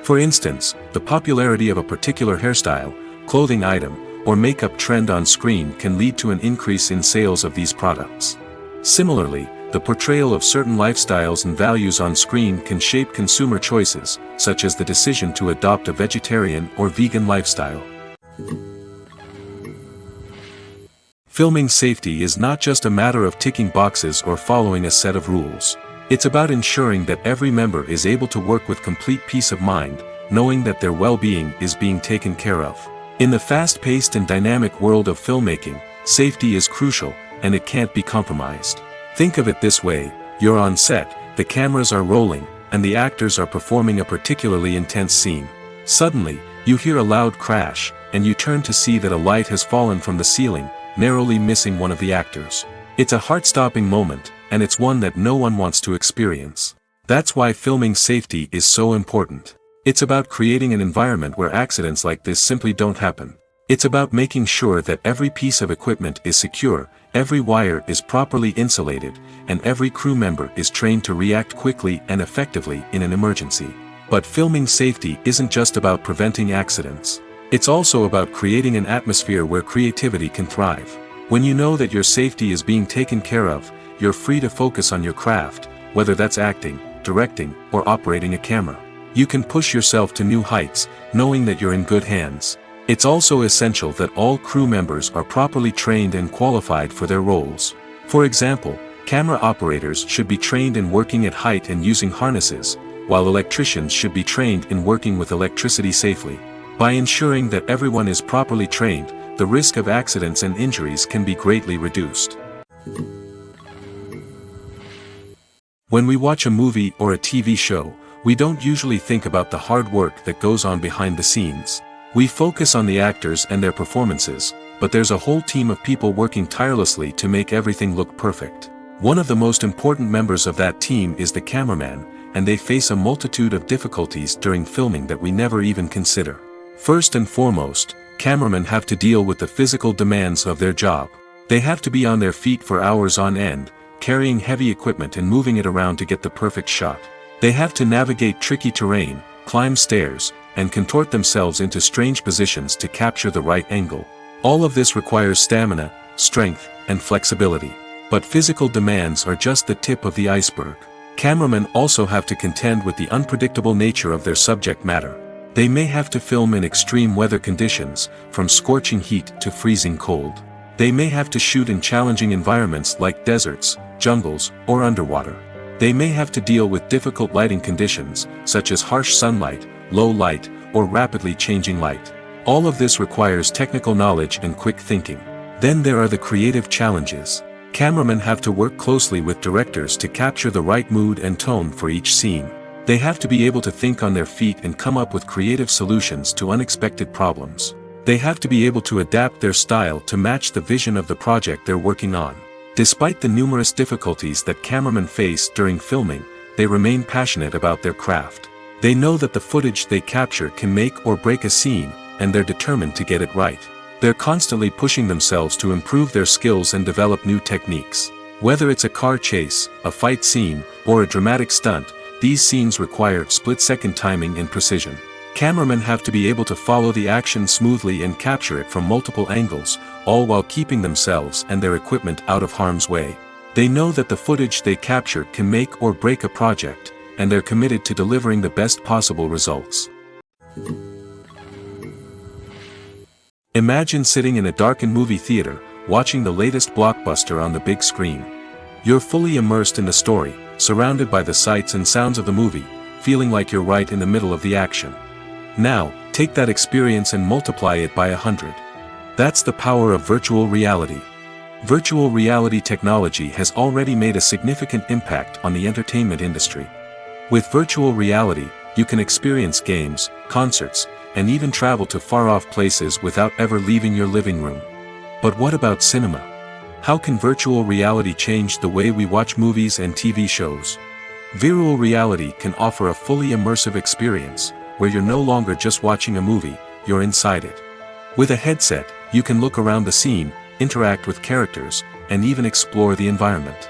For instance, the popularity of a particular hairstyle, clothing item, or makeup trend on screen can lead to an increase in sales of these products. Similarly, the portrayal of certain lifestyles and values on screen can shape consumer choices, such as the decision to adopt a vegetarian or vegan lifestyle. Filming safety is not just a matter of ticking boxes or following a set of rules. It's about ensuring that every member is able to work with complete peace of mind, knowing that their well-being is being taken care of. In the fast-paced and dynamic world of filmmaking, safety is crucial, and it can't be compromised. Think of it this way: you're on set, the cameras are rolling, and the actors are performing a particularly intense scene. Suddenly, you hear a loud crash, and you turn to see that a light has fallen from the ceiling, narrowly missing one of the actors. It's a heart-stopping moment, and it's one that no one wants to experience. That's why filming safety is so important. It's about creating an environment where accidents like this simply don't happen. It's about making sure that every piece of equipment is secure, every wire is properly insulated, and every crew member is trained to react quickly and effectively in an emergency. But filming safety isn't just about preventing accidents. It's also about creating an atmosphere where creativity can thrive. When you know that your safety is being taken care of, you're free to focus on your craft, whether that's acting, directing, or operating a camera. You can push yourself to new heights, knowing that you're in good hands. It's also essential that all crew members are properly trained and qualified for their roles. For example, camera operators should be trained in working at height and using harnesses, while electricians should be trained in working with electricity safely. By ensuring that everyone is properly trained, the risk of accidents and injuries can be greatly reduced. When we watch a movie or a TV show, we don't usually think about the hard work that goes on behind the scenes. We focus on the actors and their performances, but there's a whole team of people working tirelessly to make everything look perfect. One of the most important members of that team is the cameraman, and they face a multitude of difficulties during filming that we never even consider. First and foremost, cameramen have to deal with the physical demands of their job. They have to be on their feet for hours on end, carrying heavy equipment and moving it around to get the perfect shot. They have to navigate tricky terrain, climb stairs, and contort themselves into strange positions to capture the right angle. All of this requires stamina, strength, and flexibility. But physical demands are just the tip of the iceberg. Cameramen also have to contend with the unpredictable nature of their subject matter. They may have to film in extreme weather conditions, from scorching heat to freezing cold. They may have to shoot in challenging environments like deserts, jungles, or underwater. They may have to deal with difficult lighting conditions, such as harsh sunlight, low light, or rapidly changing light. All of this requires technical knowledge and quick thinking. Then there are the creative challenges. Cameramen have to work closely with directors to capture the right mood and tone for each scene. They have to be able to think on their feet and come up with creative solutions to unexpected problems. They have to be able to adapt their style to match the vision of the project they're working on. Despite the numerous difficulties that cameramen face during filming, they remain passionate about their craft. They know that the footage they capture can make or break a scene, and they're determined to get it right. They're constantly pushing themselves to improve their skills and develop new techniques. Whether it's a car chase, a fight scene, or a dramatic stunt, these scenes require split-second timing and precision. Cameramen have to be able to follow the action smoothly and capture it from multiple angles, all while keeping themselves and their equipment out of harm's way. They know that the footage they capture can make or break a project, and they're committed to delivering the best possible results. Imagine sitting in a darkened movie theater, watching the latest blockbuster on the big screen. You're fully immersed in the story, surrounded by the sights and sounds of the movie, feeling like you're right in the middle of the action. Now, take that experience and multiply it by 100. That's the power of virtual reality. Virtual reality technology has already made a significant impact on the entertainment industry. With virtual reality, you can experience games, concerts, and even travel to far-off places without ever leaving your living room. But what about cinema? How can virtual reality change the way we watch movies and TV shows? Virtual reality can offer a fully immersive experience, where you're no longer just watching a movie, you're inside it. With a headset, you can look around the scene, interact with characters, and even explore the environment.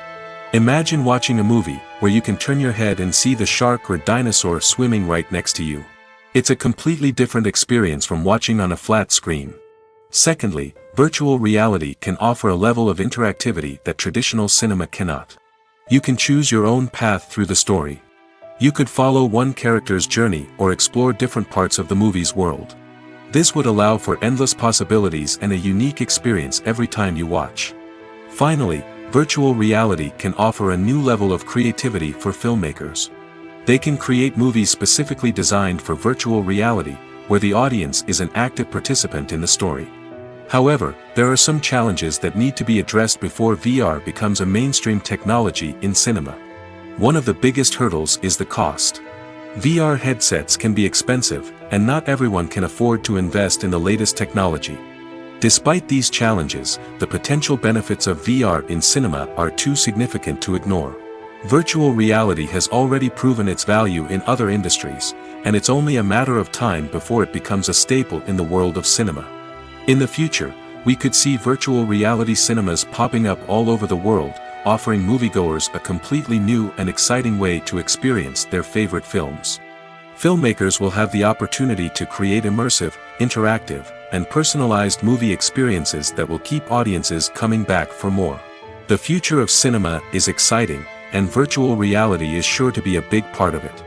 Imagine watching a movie, where you can turn your head and see the shark or dinosaur swimming right next to you. It's a completely different experience from watching on a flat screen. Secondly, virtual reality can offer a level of interactivity that traditional cinema cannot. You can choose your own path through the story. You could follow one character's journey or explore different parts of the movie's world. This would allow for endless possibilities and a unique experience every time you watch. Finally, virtual reality can offer a new level of creativity for filmmakers. They can create movies specifically designed for virtual reality, where the audience is an active participant in the story. However, there are some challenges that need to be addressed before VR becomes a mainstream technology in cinema. One of the biggest hurdles is the cost. VR headsets can be expensive, and not everyone can afford to invest in the latest technology. Despite these challenges, the potential benefits of VR in cinema are too significant to ignore. Virtual reality has already proven its value in other industries, and it's only a matter of time before it becomes a staple in the world of cinema. In the future, we could see virtual reality cinemas popping up all over the world, offering moviegoers a completely new and exciting way to experience their favorite films. Filmmakers will have the opportunity to create immersive, interactive, and personalized movie experiences that will keep audiences coming back for more. The future of cinema is exciting, and virtual reality is sure to be a big part of it.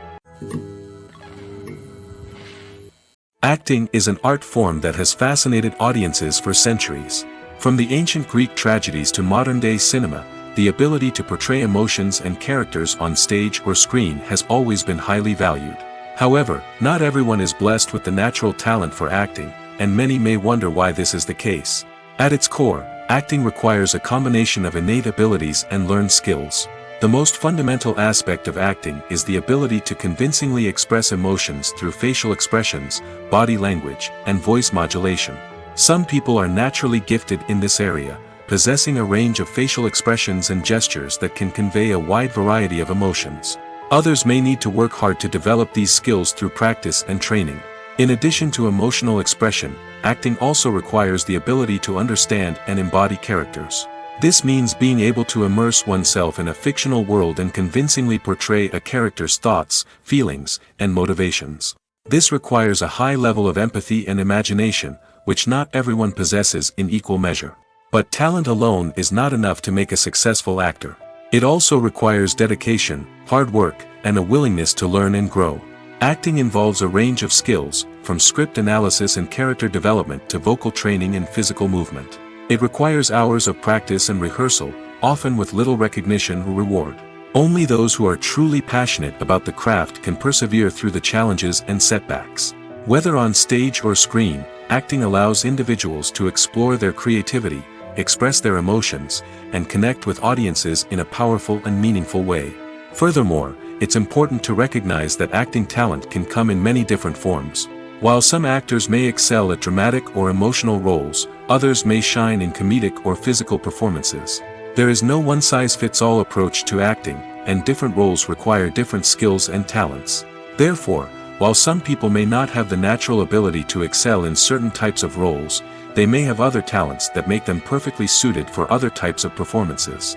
Acting is an art form that has fascinated audiences for centuries. From the ancient Greek tragedies to modern-day cinema, the ability to portray emotions and characters on stage or screen has always been highly valued. However, not everyone is blessed with the natural talent for acting, and many may wonder why this is the case. At its core, acting requires a combination of innate abilities and learned skills. The most fundamental aspect of acting is the ability to convincingly express emotions through facial expressions, body language, and voice modulation. Some people are naturally gifted in this area, possessing a range of facial expressions and gestures that can convey a wide variety of emotions. Others may need to work hard to develop these skills through practice and training. In addition to emotional expression, acting also requires the ability to understand and embody characters. This means being able to immerse oneself in a fictional world and convincingly portray a character's thoughts, feelings, and motivations. This requires a high level of empathy and imagination, which not everyone possesses in equal measure. But talent alone is not enough to make a successful actor. It also requires dedication, hard work, and a willingness to learn and grow. Acting involves a range of skills, from script analysis and character development to vocal training and physical movement. It requires hours of practice and rehearsal, often with little recognition or reward. Only those who are truly passionate about the craft can persevere through the challenges and setbacks. Whether on stage or screen, acting allows individuals to explore their creativity, express their emotions, and connect with audiences in a powerful and meaningful way. Furthermore, it's important to recognize that acting talent can come in many different forms. While some actors may excel at dramatic or emotional roles, others may shine in comedic or physical performances. There is no one-size-fits-all approach to acting, and different roles require different skills and talents. Therefore, while some people may not have the natural ability to excel in certain types of roles, they may have other talents that make them perfectly suited for other types of performances.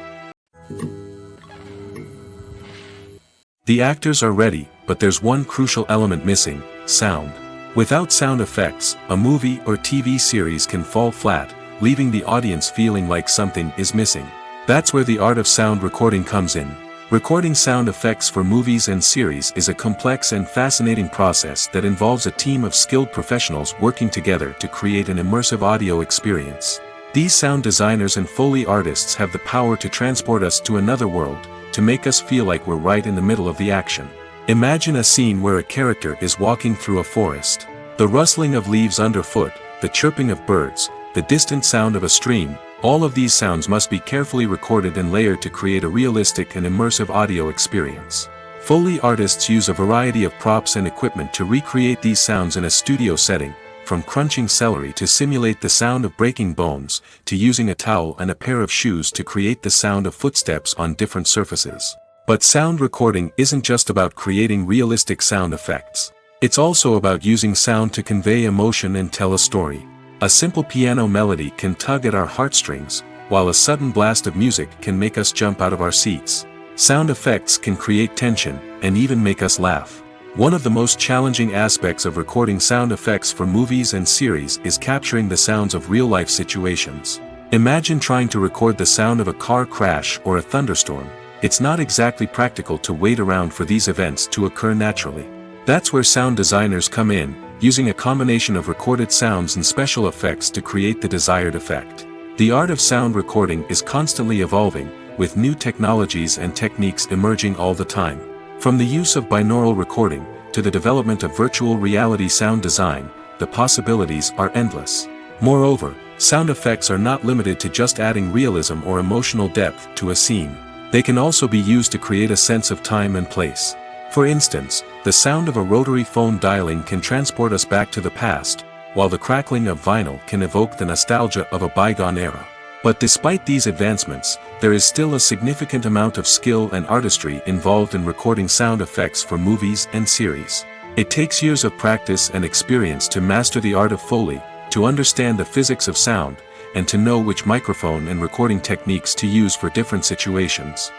The actors are ready, but there's one crucial element missing: sound. Without sound effects, a movie or TV series can fall flat, leaving the audience feeling like something is missing. That's where the art of sound recording comes in. Recording sound effects for movies and series is a complex and fascinating process that involves a team of skilled professionals working together to create an immersive audio experience. These sound designers and Foley artists have the power to transport us to another world, to make us feel like we're right in the middle of the action. Imagine a scene where a character is walking through a forest. The rustling of leaves underfoot, the chirping of birds, the distant sound of a stream, all of these sounds must be carefully recorded and layered to create a realistic and immersive audio experience. Foley artists use a variety of props and equipment to recreate these sounds in a studio setting, from crunching celery to simulate the sound of breaking bones, to using a towel and a pair of shoes to create the sound of footsteps on different surfaces. But sound recording isn't just about creating realistic sound effects. It's also about using sound to convey emotion and tell a story. A simple piano melody can tug at our heartstrings, while a sudden blast of music can make us jump out of our seats. Sound effects can create tension, and even make us laugh. One of the most challenging aspects of recording sound effects for movies and series is capturing the sounds of real-life situations. Imagine trying to record the sound of a car crash or a thunderstorm. It's not exactly practical to wait around for these events to occur naturally. That's where sound designers come in, using a combination of recorded sounds and special effects to create the desired effect. The art of sound recording is constantly evolving, with new technologies and techniques emerging all the time. From the use of binaural recording, to the development of virtual reality sound design, the possibilities are endless. Moreover, sound effects are not limited to just adding realism or emotional depth to a scene. They can also be used to create a sense of time and place. For instance, the sound of a rotary phone dialing can transport us back to the past, while the crackling of vinyl can evoke the nostalgia of a bygone era. But despite these advancements, there is still a significant amount of skill and artistry involved in recording sound effects for movies and series. It takes years of practice and experience to master the art of Foley, to understand the physics of sound, and to know which microphone and recording techniques to use for different situations.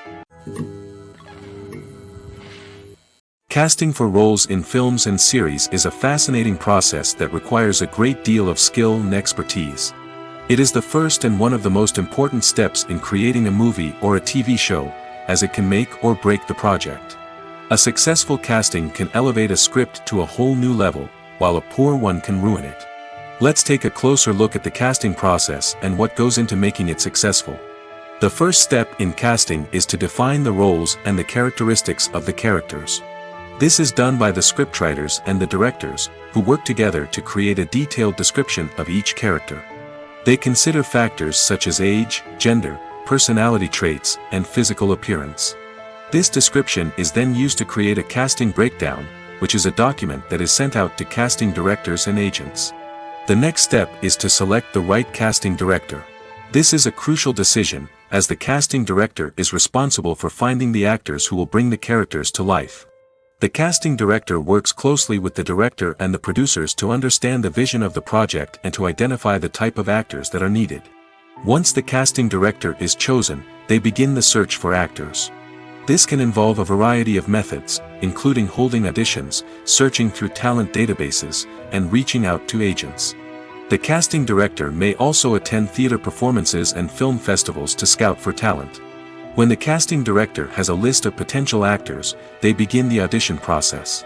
Casting for roles in films and series is a fascinating process that requires a great deal of skill and expertise. It is the first and one of the most important steps in creating a movie or a TV show, as it can make or break the project. A successful casting can elevate a script to a whole new level, while a poor one can ruin it. Let's take a closer look at the casting process and what goes into making it successful. The first step in casting is to define the roles and the characteristics of the characters. This is done by the scriptwriters and the directors, who work together to create a detailed description of each character. They consider factors such as age, gender, personality traits, and physical appearance. This description is then used to create a casting breakdown, which is a document that is sent out to casting directors and agents. The next step is to select the right casting director. This is a crucial decision, as the casting director is responsible for finding the actors who will bring the characters to life. The casting director works closely with the director and the producers to understand the vision of the project and to identify the type of actors that are needed. Once the casting director is chosen, they begin the search for actors. This can involve a variety of methods, including holding auditions, searching through talent databases, and reaching out to agents. The casting director may also attend theater performances and film festivals to scout for talent. When the casting director has a list of potential actors, they begin the audition process.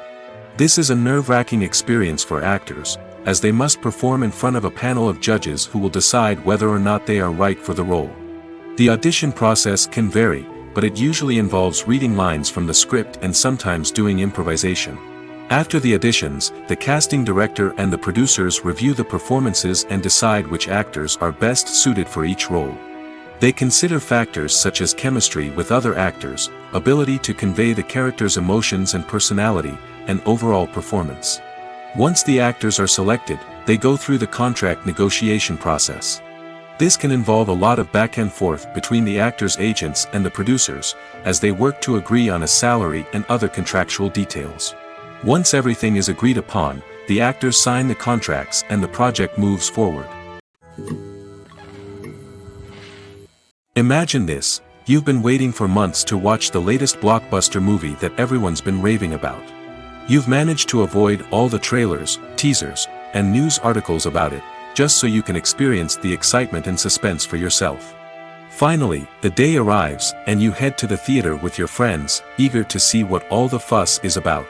This is a nerve-wracking experience for actors, as they must perform in front of a panel of judges who will decide whether or not they are right for the role. The audition process can vary, but it usually involves reading lines from the script and sometimes doing improvisation. After the auditions, the casting director and the producers review the performances and decide which actors are best suited for each role. They consider factors such as chemistry with other actors, ability to convey the character's emotions and personality, and overall performance. Once the actors are selected, they go through the contract negotiation process. This can involve a lot of back and forth between the actors' agents and the producers, as they work to agree on a salary and other contractual details. Once everything is agreed upon, the actors sign the contracts and the project moves forward. Imagine this: you've been waiting for months to watch the latest blockbuster movie that everyone's been raving about. You've managed to avoid all the trailers, teasers, and news articles about it, just so you can experience the excitement and suspense for yourself. Finally, the day arrives, and you head to the theater with your friends, eager to see what all the fuss is about.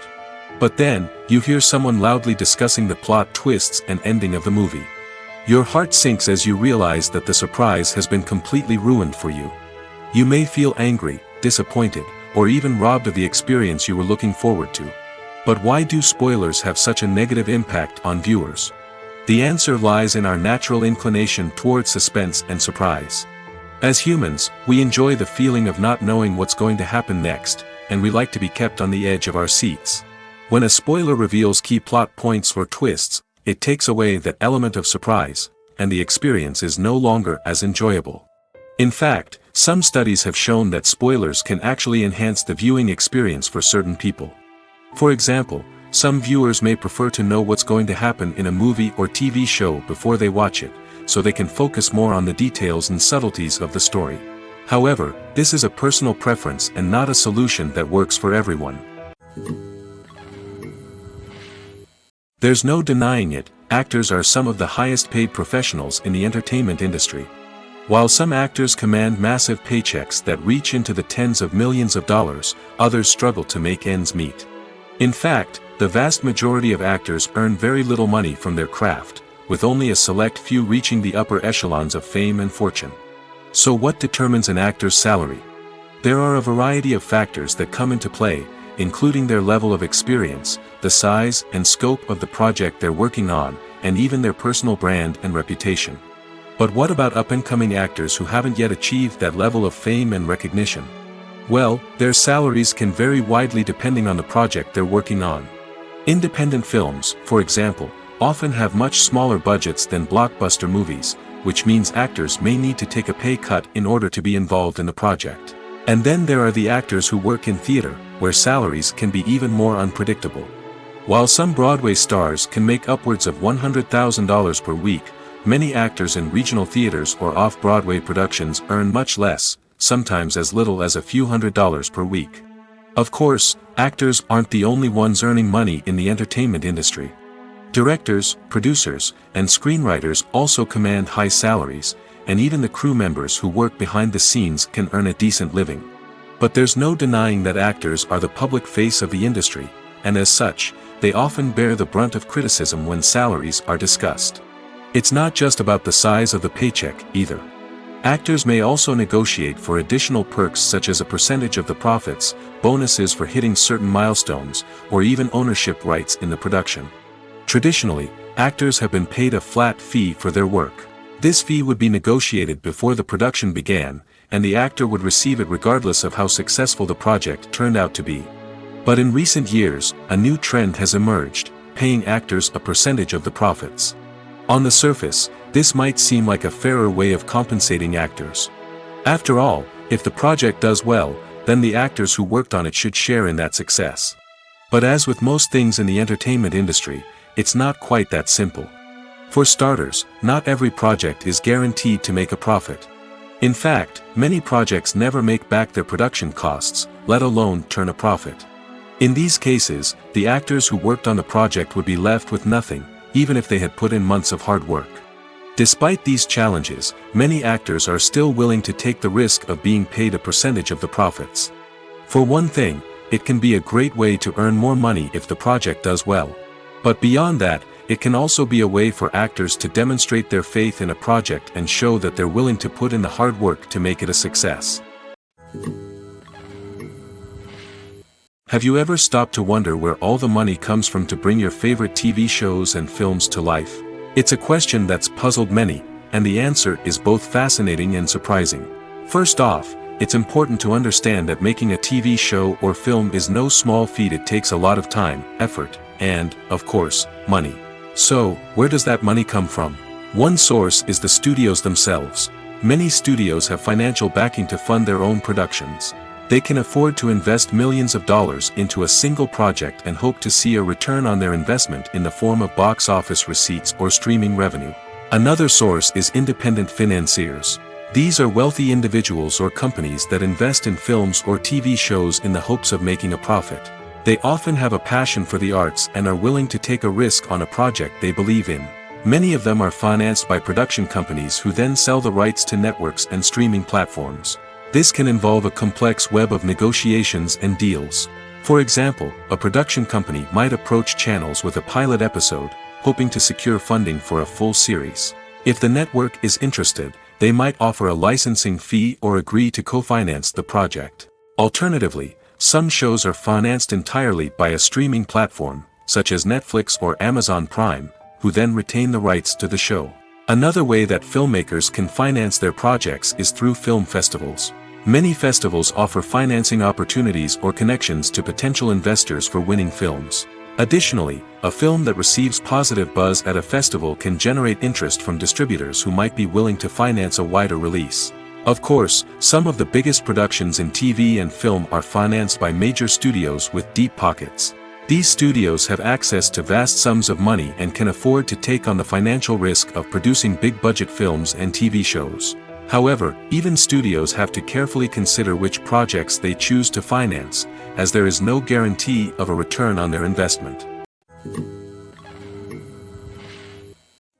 But then, you hear someone loudly discussing the plot twists and ending of the movie. Your heart sinks as you realize that the surprise has been completely ruined for you. You may feel angry, disappointed, or even robbed of the experience you were looking forward to. But why do spoilers have such a negative impact on viewers? The answer lies in our natural inclination towards suspense and surprise. As humans, we enjoy the feeling of not knowing what's going to happen next, and we like to be kept on the edge of our seats. When a spoiler reveals key plot points or twists, it takes away that element of surprise, and the experience is no longer as enjoyable. In fact, some studies have shown that spoilers can actually enhance the viewing experience for certain people. For example, some viewers may prefer to know what's going to happen in a movie or TV show before they watch it, so they can focus more on the details and subtleties of the story. However, this is a personal preference and not a solution that works for everyone. There's no denying it, actors are some of the highest paid professionals in the entertainment industry. While some actors command massive paychecks that reach into the tens of millions of dollars, others struggle to make ends meet. In fact, the vast majority of actors earn very little money from their craft, with only a select few reaching the upper echelons of fame and fortune. So what determines an actor's salary? There are a variety of factors that come into play, including their level of experience, the size and scope of the project they're working on, and even their personal brand and reputation. But what about up-and-coming actors who haven't yet achieved that level of fame and recognition? Well, their salaries can vary widely depending on the project they're working on. Independent films, for example, often have much smaller budgets than blockbuster movies, which means actors may need to take a pay cut in order to be involved in the project. And then there are the actors who work in theater, where salaries can be even more unpredictable. While some Broadway stars can make upwards of $100,000 per week, many actors in regional theaters or off-Broadway productions earn much less, sometimes as little as a few $100s per week. Of course, actors aren't the only ones earning money in the entertainment industry. Directors, producers, and screenwriters also command high salaries, and even the crew members who work behind the scenes can earn a decent living. But there's no denying that actors are the public face of the industry, and as such, they often bear the brunt of criticism when salaries are discussed. It's not just about the size of the paycheck, either. Actors may also negotiate for additional perks such as a percentage of the profits, bonuses for hitting certain milestones, or even ownership rights in the production. Traditionally, actors have been paid a flat fee for their work. This fee would be negotiated before the production began, and the actor would receive it regardless of how successful the project turned out to be. But in recent years, a new trend has emerged, paying actors a percentage of the profits. On the surface, this might seem like a fairer way of compensating actors. After all, if the project does well, then the actors who worked on it should share in that success. But as with most things in the entertainment industry, it's not quite that simple. For starters, not every project is guaranteed to make a profit. In fact, many projects never make back their production costs, let alone turn a profit. In these cases, the actors who worked on the project would be left with nothing, even if they had put in months of hard work. Despite these challenges, many actors are still willing to take the risk of being paid a percentage of the profits. For one thing, it can be a great way to earn more money if the project does well. But beyond that, it can also be a way for actors to demonstrate their faith in a project and show that they're willing to put in the hard work to make it a success. Have you ever stopped to wonder where all the money comes from to bring your favorite TV shows and films to life? It's a question that's puzzled many, and the answer is both fascinating and surprising. First off, it's important to understand that making a TV show or film is no small feat. It takes a lot of time, effort, and, of course, money. So, where does that money come from? One source is the studios themselves. Many studios have financial backing to fund their own productions. They can afford to invest millions of dollars into a single project and hope to see a return on their investment in the form of box office receipts or streaming revenue. Another source is independent financiers. These are wealthy individuals or companies that invest in films or TV shows in the hopes of making a profit. They often have a passion for the arts and are willing to take a risk on a project they believe in. Many of them are financed by production companies who then sell the rights to networks and streaming platforms. This can involve a complex web of negotiations and deals. For example, a production company might approach channels with a pilot episode, hoping to secure funding for a full series. If the network is interested, they might offer a licensing fee or agree to co-finance the project. Alternatively, some shows are financed entirely by a streaming platform, such as Netflix or Amazon Prime, who then retain the rights to the show. Another way that filmmakers can finance their projects is through film festivals. Many festivals offer financing opportunities or connections to potential investors for winning films. Additionally, a film that receives positive buzz at a festival can generate interest from distributors who might be willing to finance a wider release. Of course, some of the biggest productions in TV and film are financed by major studios with deep pockets. These studios have access to vast sums of money and can afford to take on the financial risk of producing big-budget films and TV shows. However, even studios have to carefully consider which projects they choose to finance, as there is no guarantee of a return on their investment.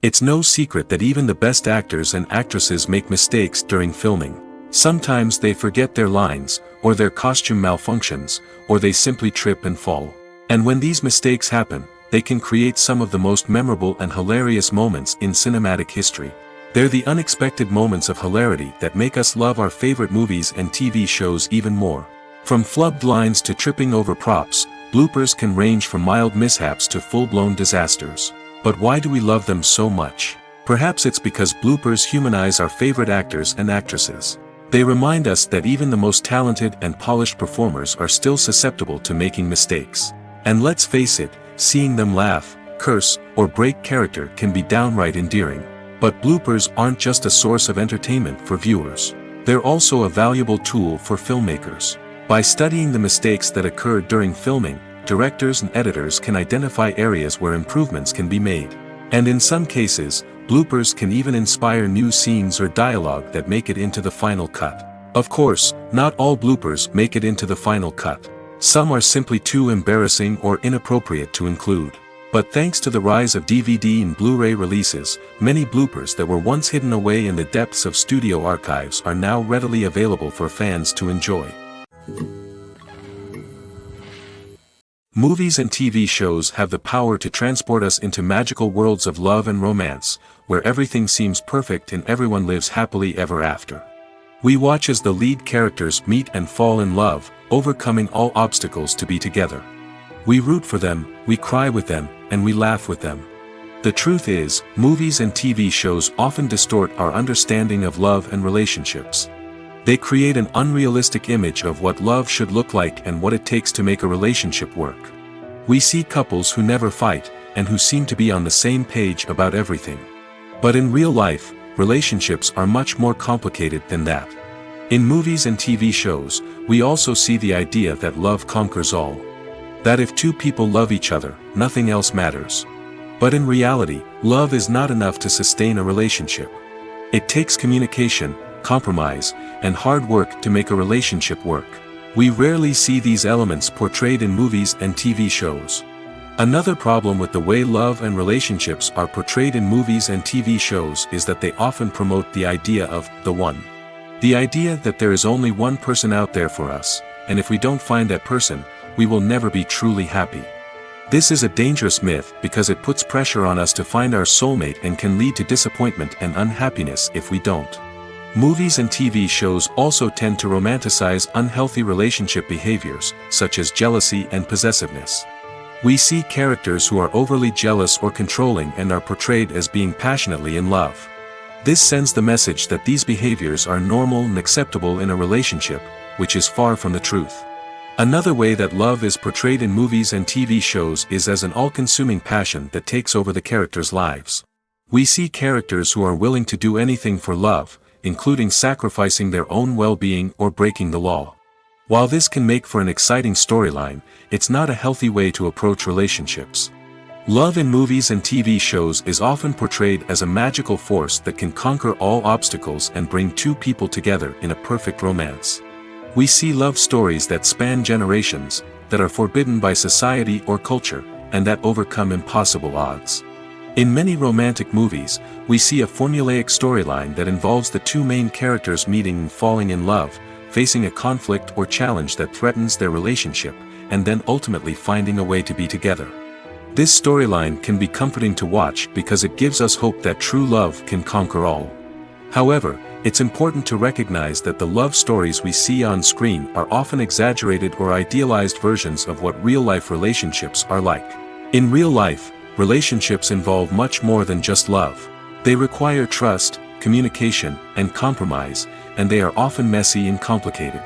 It's no secret that even the best actors and actresses make mistakes during filming. Sometimes they forget their lines, or their costume malfunctions, or they simply trip and fall. And when these mistakes happen, they can create some of the most memorable and hilarious moments in cinematic history. They're the unexpected moments of hilarity that make us love our favorite movies and TV shows even more. From flubbed lines to tripping over props, bloopers can range from mild mishaps to full-blown disasters. But why do we love them so much? Perhaps it's because bloopers humanize our favorite actors and actresses. They remind us that even the most talented and polished performers are still susceptible to making mistakes. And let's face it, seeing them laugh, curse, or break character can be downright endearing. But bloopers aren't just a source of entertainment for viewers. They're also a valuable tool for filmmakers. By studying the mistakes that occurred during filming, directors and editors can identify areas where improvements can be made. And in some cases, bloopers can even inspire new scenes or dialogue that make it into the final cut. Of course, not all bloopers make it into the final cut. Some are simply too embarrassing or inappropriate to include. But thanks to the rise of DVD and Blu-ray releases, many bloopers that were once hidden away in the depths of studio archives are now readily available for fans to enjoy. Movies and TV shows have the power to transport us into magical worlds of love and romance, where everything seems perfect and everyone lives happily ever after. We watch as the lead characters meet and fall in love, overcoming all obstacles to be together. We root for them, we cry with them, and we laugh with them. The truth is, movies and TV shows often distort our understanding of love and relationships. They create an unrealistic image of what love should look like and what it takes to make a relationship work. We see couples who never fight, and who seem to be on the same page about everything. But in real life, relationships are much more complicated than that. In movies and TV shows, we also see the idea that love conquers all. That if two people love each other, nothing else matters. But in reality, love is not enough to sustain a relationship. It takes communication, compromise, and hard work to make a relationship work. We rarely see these elements portrayed in movies and TV shows. Another problem with the way love and relationships are portrayed in movies and TV shows is that they often promote the idea of the one. The idea that there is only one person out there for us, and if we don't find that person, we will never be truly happy. This is a dangerous myth because it puts pressure on us to find our soulmate and can lead to disappointment and unhappiness if we don't. Movies and TV shows also tend to romanticize unhealthy relationship behaviors, such as jealousy and possessiveness. We see characters who are overly jealous or controlling and are portrayed as being passionately in love. This sends the message that these behaviors are normal and acceptable in a relationship, which is far from the truth. Another way that love is portrayed in movies and TV shows is as an all-consuming passion that takes over the characters' lives. We see characters who are willing to do anything for love, including sacrificing their own well-being or breaking the law. While this can make for an exciting storyline, it's not a healthy way to approach relationships. Love in movies and TV shows is often portrayed as a magical force that can conquer all obstacles and bring two people together in a perfect romance. We see love stories that span generations, that are forbidden by society or culture, and that overcome impossible odds. In many romantic movies, we see a formulaic storyline that involves the two main characters meeting and falling in love, facing a conflict or challenge that threatens their relationship, and then ultimately finding a way to be together. This storyline can be comforting to watch because it gives us hope that true love can conquer all. However, it's important to recognize that the love stories we see on screen are often exaggerated or idealized versions of what real-life relationships are like. In real life, relationships involve much more than just love. They require trust, communication, and compromise, and they are often messy and complicated.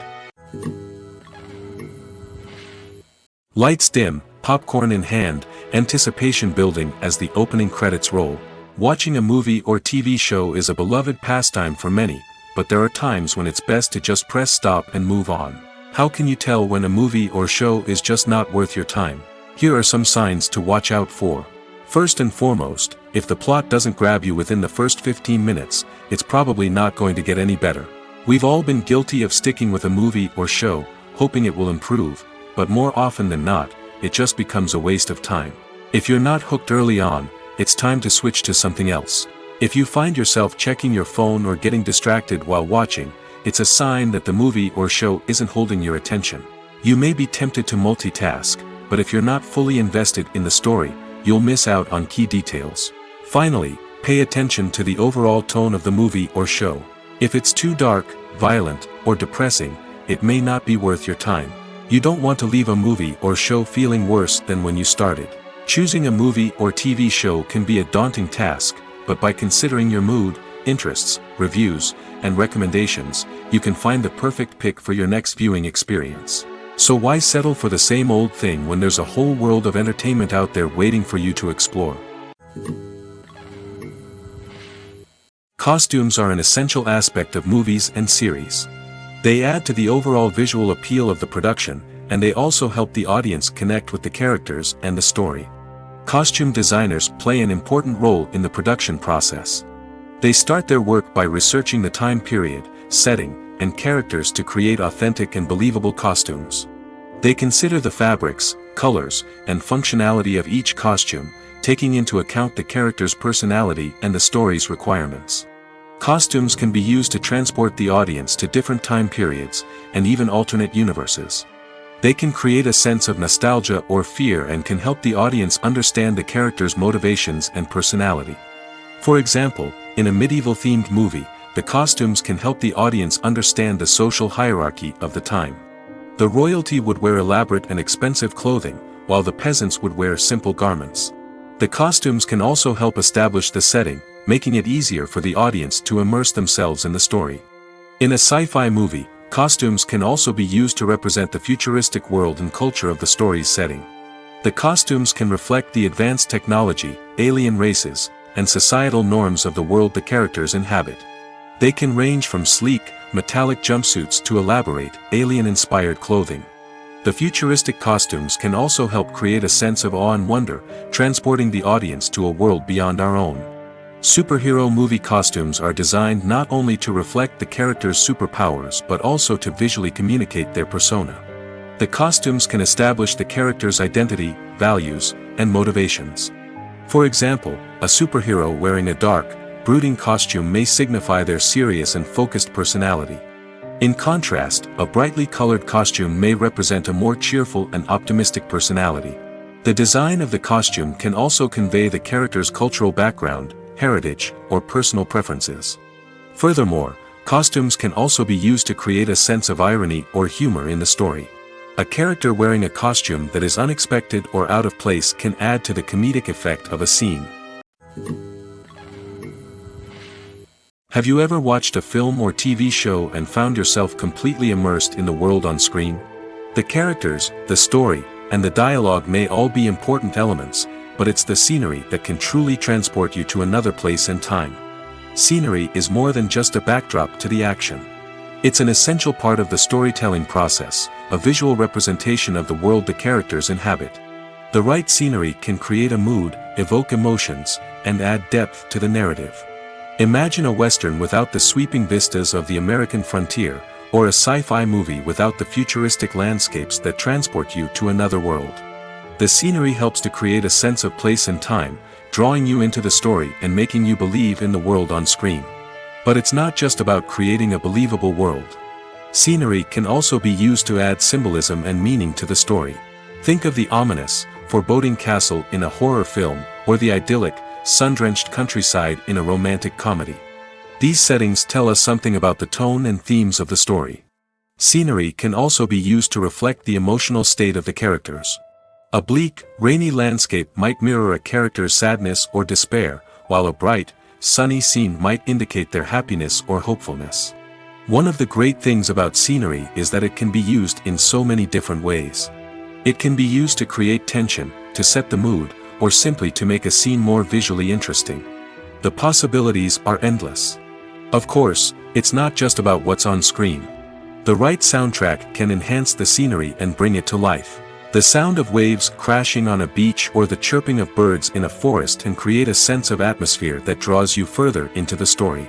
Lights dim, popcorn in hand, anticipation building as the opening credits roll. Watching a movie or TV show is a beloved pastime for many, but there are times when it's best to just press stop and move on. How can you tell when a movie or show is just not worth your time? Here are some signs to watch out for. First and foremost, if the plot doesn't grab you within the first 15 minutes, it's probably not going to get any better. We've all been guilty of sticking with a movie or show, hoping it will improve, but more often than not, it just becomes a waste of time. If you're not hooked early on, it's time to switch to something else. If you find yourself checking your phone or getting distracted while watching, it's a sign that the movie or show isn't holding your attention. You may be tempted to multitask, but if you're not fully invested in the story, you'll miss out on key details. Finally, pay attention to the overall tone of the movie or show. If it's too dark, violent, or depressing, it may not be worth your time. You don't want to leave a movie or show feeling worse than when you started. Choosing a movie or TV show can be a daunting task, but by considering your mood, interests, reviews, and recommendations, you can find the perfect pick for your next viewing experience. So why settle for the same old thing when there's a whole world of entertainment out there waiting for you to explore? Costumes are an essential aspect of movies and series. They add to the overall visual appeal of the production, and they also help the audience connect with the characters and the story. Costume designers play an important role in the production process. They start their work by researching the time period, setting, and characters to create authentic and believable costumes. They consider the fabrics, colors, and functionality of each costume, taking into account the character's personality and the story's requirements. Costumes can be used to transport the audience to different time periods, and even alternate universes. They can create a sense of nostalgia or fear and can help the audience understand the character's motivations and personality. For example, in a medieval-themed movie, the costumes can help the audience understand the social hierarchy of the time. The royalty would wear elaborate and expensive clothing, while the peasants would wear simple garments. The costumes can also help establish the setting, making it easier for the audience to immerse themselves in the story. In a sci-fi movie, costumes can also be used to represent the futuristic world and culture of the story's setting. The costumes can reflect the advanced technology, alien races, and societal norms of the world the characters inhabit. They can range from sleek, metallic jumpsuits to elaborate, alien-inspired clothing. The futuristic costumes can also help create a sense of awe and wonder, transporting the audience to a world beyond our own. Superhero movie costumes are designed not only to reflect the character's superpowers but also to visually communicate their persona. The costumes can establish the character's identity, values, and motivations. For example, a superhero wearing a dark, brooding costume may signify their serious and focused personality. In contrast, a brightly colored costume may represent a more cheerful and optimistic personality. The design of the costume can also convey the character's cultural background, heritage, or personal preferences. Furthermore, costumes can also be used to create a sense of irony or humor in the story. A character wearing a costume that is unexpected or out of place can add to the comedic effect of a scene. Have you ever watched a film or TV show and found yourself completely immersed in the world on screen? The characters, the story, and the dialogue may all be important elements, but it's the scenery that can truly transport you to another place and time. Scenery is more than just a backdrop to the action. It's an essential part of the storytelling process, a visual representation of the world the characters inhabit. The right scenery can create a mood, evoke emotions, and add depth to the narrative. Imagine a Western without the sweeping vistas of the American frontier, or a sci-fi movie without the futuristic landscapes that transport you to another world. The scenery helps to create a sense of place and time, drawing you into the story and making you believe in the world on screen. But it's not just about creating a believable world. Scenery can also be used to add symbolism and meaning to the story. Think of the ominous, foreboding castle in a horror film, or the idyllic, sun-drenched countryside in a romantic comedy. These settings tell us something about the tone and themes of the story. Scenery can also be used to reflect the emotional state of the characters. A bleak, rainy landscape might mirror a character's sadness or despair, while a bright, sunny scene might indicate their happiness or hopefulness. One of the great things about scenery is that it can be used in so many different ways. It can be used to create tension, to set the mood, or simply to make a scene more visually interesting. The possibilities are endless. Of course, it's not just about what's on screen. The right soundtrack can enhance the scenery and bring it to life. The sound of waves crashing on a beach or the chirping of birds in a forest can create a sense of atmosphere that draws you further into the story.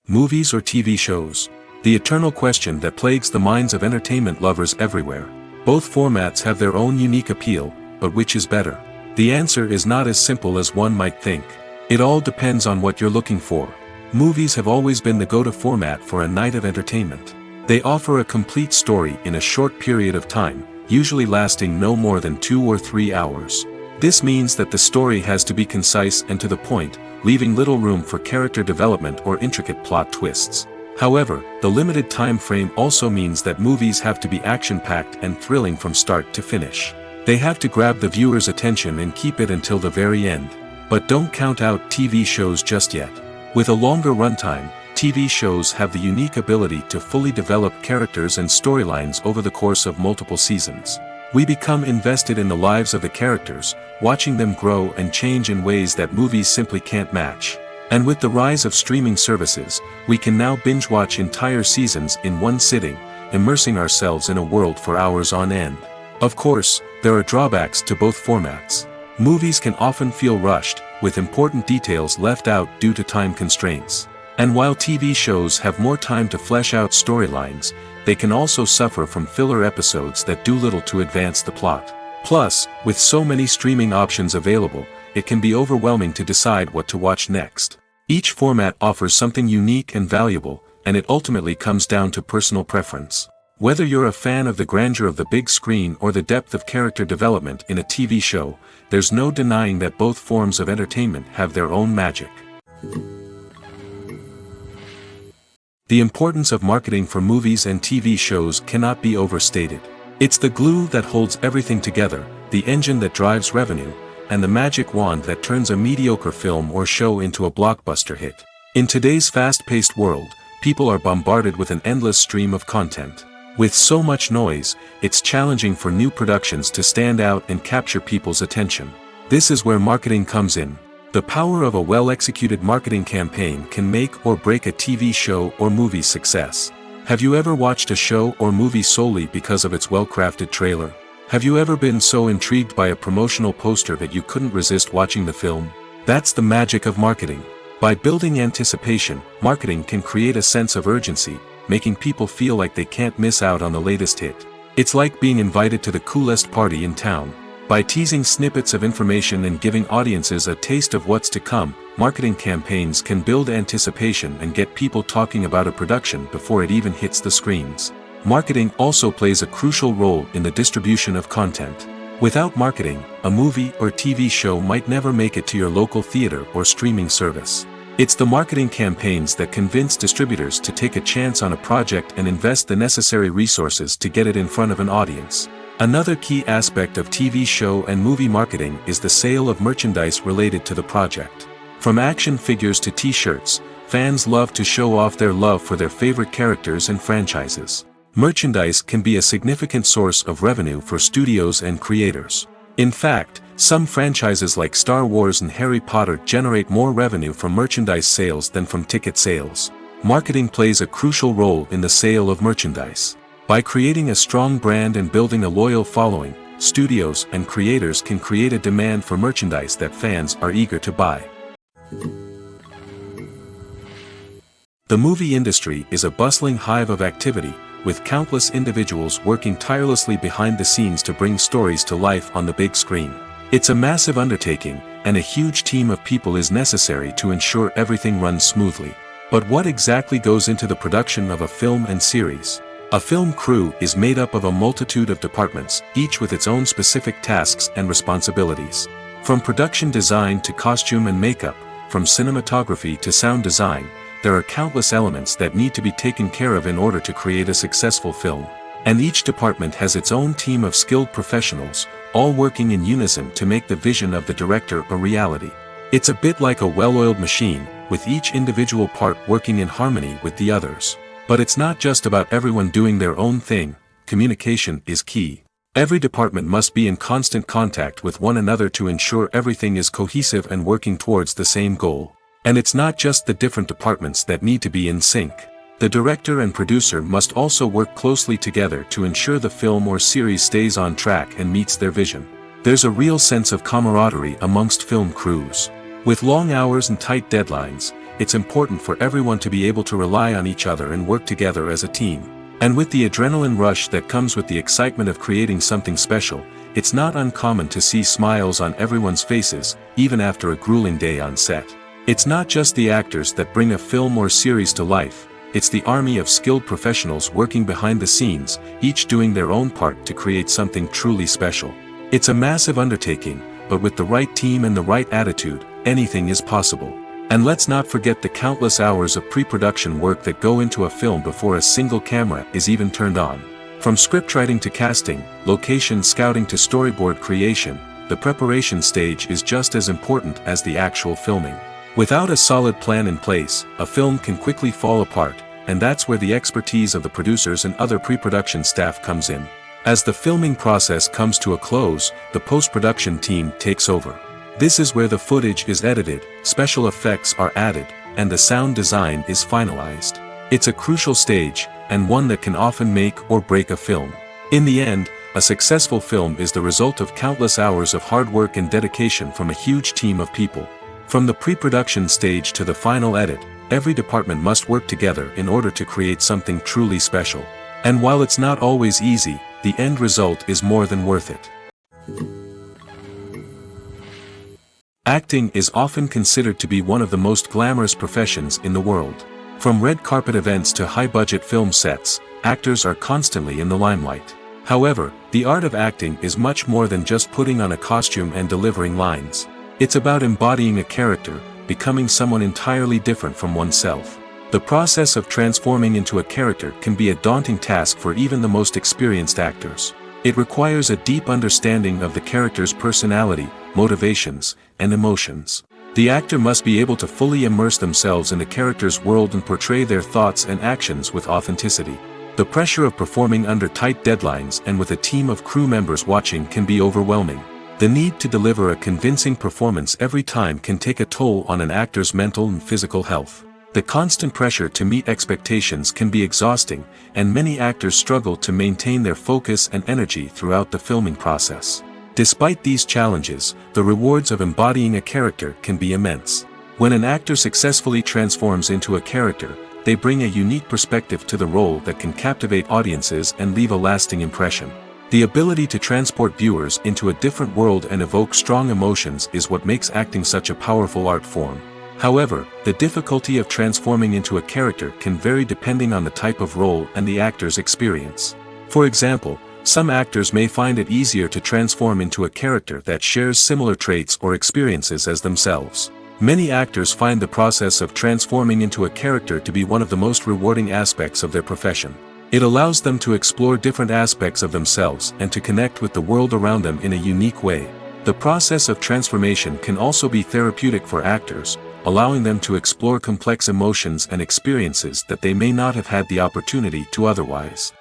Movies or TV shows? The eternal question that plagues the minds of entertainment lovers everywhere. Both formats have their own unique appeal, but which is better? The answer is not as simple as one might think. It all depends on what you're looking for. Movies have always been the go-to format for a night of entertainment. They offer a complete story in a short period of time, usually lasting no more than 2 or 3 hours. This means that the story has to be concise and to the point, leaving little room for character development or intricate plot twists. However, the limited time frame also means that movies have to be action-packed and thrilling from start to finish. They have to grab the viewer's attention and keep it until the very end. But don't count out TV shows just yet. With a longer runtime, TV shows have the unique ability to fully develop characters and storylines over the course of multiple seasons. We become invested in the lives of the characters, watching them grow and change in ways that movies simply can't match. And with the rise of streaming services, we can now binge-watch entire seasons in one sitting, immersing ourselves in a world for hours on end. Of course, there are drawbacks to both formats. Movies can often feel rushed, with important details left out due to time constraints. And while TV shows have more time to flesh out storylines, they can also suffer from filler episodes that do little to advance the plot. Plus, with so many streaming options available, it can be overwhelming to decide what to watch next. Each format offers something unique and valuable, and it ultimately comes down to personal preference. Whether you're a fan of the grandeur of the big screen or the depth of character development in a TV show, there's no denying that both forms of entertainment have their own magic. The importance of marketing for movies and TV shows cannot be overstated. It's the glue that holds everything together, the engine that drives revenue, and the magic wand that turns a mediocre film or show into a blockbuster hit. In today's fast-paced world, people are bombarded with an endless stream of content. With so much noise, it's challenging for new productions to stand out and capture people's attention. This is where marketing comes in. The power of a well-executed marketing campaign can make or break a TV show or movie's success. Have you ever watched a show or movie solely because of its well-crafted trailer? Have you ever been so intrigued by a promotional poster that you couldn't resist watching the film? That's the magic of marketing. By building anticipation, marketing can create a sense of urgency, making people feel like they can't miss out on the latest hit. It's like being invited to the coolest party in town. By teasing snippets of information and giving audiences a taste of what's to come, marketing campaigns can build anticipation and get people talking about a production before it even hits the screens. Marketing also plays a crucial role in the distribution of content. Without marketing, a movie or TV show might never make it to your local theater or streaming service. It's the marketing campaigns that convince distributors to take a chance on a project and invest the necessary resources to get it in front of an audience. Another key aspect of TV show and movie marketing is the sale of merchandise related to the project. From action figures to t-shirts, fans love to show off their love for their favorite characters and franchises. Merchandise can be a significant source of revenue for studios and creators. In fact, some franchises like Star Wars and Harry Potter generate more revenue from merchandise sales than from ticket sales. Marketing plays a crucial role in the sale of merchandise. By creating a strong brand and building a loyal following, studios and creators can create a demand for merchandise that fans are eager to buy. The movie industry is a bustling hive of activity, with countless individuals working tirelessly behind the scenes to bring stories to life on the big screen. It's a massive undertaking, and a huge team of people is necessary to ensure everything runs smoothly. But what exactly goes into the production of a film and series? A film crew is made up of a multitude of departments, each with its own specific tasks and responsibilities. From production design to costume and makeup, from cinematography to sound design, there are countless elements that need to be taken care of in order to create a successful film. And each department has its own team of skilled professionals, all working in unison to make the vision of the director a reality. It's a bit like a well-oiled machine, with each individual part working in harmony with the others. But it's not just about everyone doing their own thing. Communication is key. Every department must be in constant contact with one another to ensure everything is cohesive and working towards the same goal. And it's not just the different departments that need to be in sync. The director and producer must also work closely together to ensure the film or series stays on track and meets their vision. There's a real sense of camaraderie amongst film crews. With long hours and tight deadlines, it's important for everyone to be able to rely on each other and work together as a team. And with the adrenaline rush that comes with the excitement of creating something special, it's not uncommon to see smiles on everyone's faces, even after a grueling day on set. It's not just the actors that bring a film or series to life, it's the army of skilled professionals working behind the scenes, each doing their own part to create something truly special. It's a massive undertaking, but with the right team and the right attitude, anything is possible. And let's not forget the countless hours of pre-production work that go into a film before a single camera is even turned on. From scriptwriting to casting, location scouting to storyboard creation, the preparation stage is just as important as the actual filming. Without a solid plan in place, a film can quickly fall apart, and that's where the expertise of the producers and other pre-production staff comes in. As the filming process comes to a close, the post-production team takes over. This is where the footage is edited, special effects are added, and the sound design is finalized. It's a crucial stage, and one that can often make or break a film. In the end, a successful film is the result of countless hours of hard work and dedication from a huge team of people. From the pre-production stage to the final edit, every department must work together in order to create something truly special. And while it's not always easy, the end result is more than worth it. Acting is often considered to be one of the most glamorous professions in the world. From red carpet events to high-budget film sets, actors are constantly in the limelight. However, the art of acting is much more than just putting on a costume and delivering lines. It's about embodying a character, becoming someone entirely different from oneself. The process of transforming into a character can be a daunting task for even the most experienced actors. It requires a deep understanding of the character's personality, motivations, and emotions. The actor must be able to fully immerse themselves in the character's world and portray their thoughts and actions with authenticity. The pressure of performing under tight deadlines and with a team of crew members watching can be overwhelming. The need to deliver a convincing performance every time can take a toll on an actor's mental and physical health. The constant pressure to meet expectations can be exhausting, and many actors struggle to maintain their focus and energy throughout the filming process. Despite these challenges, the rewards of embodying a character can be immense. When an actor successfully transforms into a character, they bring a unique perspective to the role that can captivate audiences and leave a lasting impression. The ability to transport viewers into a different world and evoke strong emotions is what makes acting such a powerful art form. However, the difficulty of transforming into a character can vary depending on the type of role and the actor's experience. For example, some actors may find it easier to transform into a character that shares similar traits or experiences as themselves. Many actors find the process of transforming into a character to be one of the most rewarding aspects of their profession. It allows them to explore different aspects of themselves and to connect with the world around them in a unique way. The process of transformation can also be therapeutic for actors, allowing them to explore complex emotions and experiences that they may not have had the opportunity to otherwise.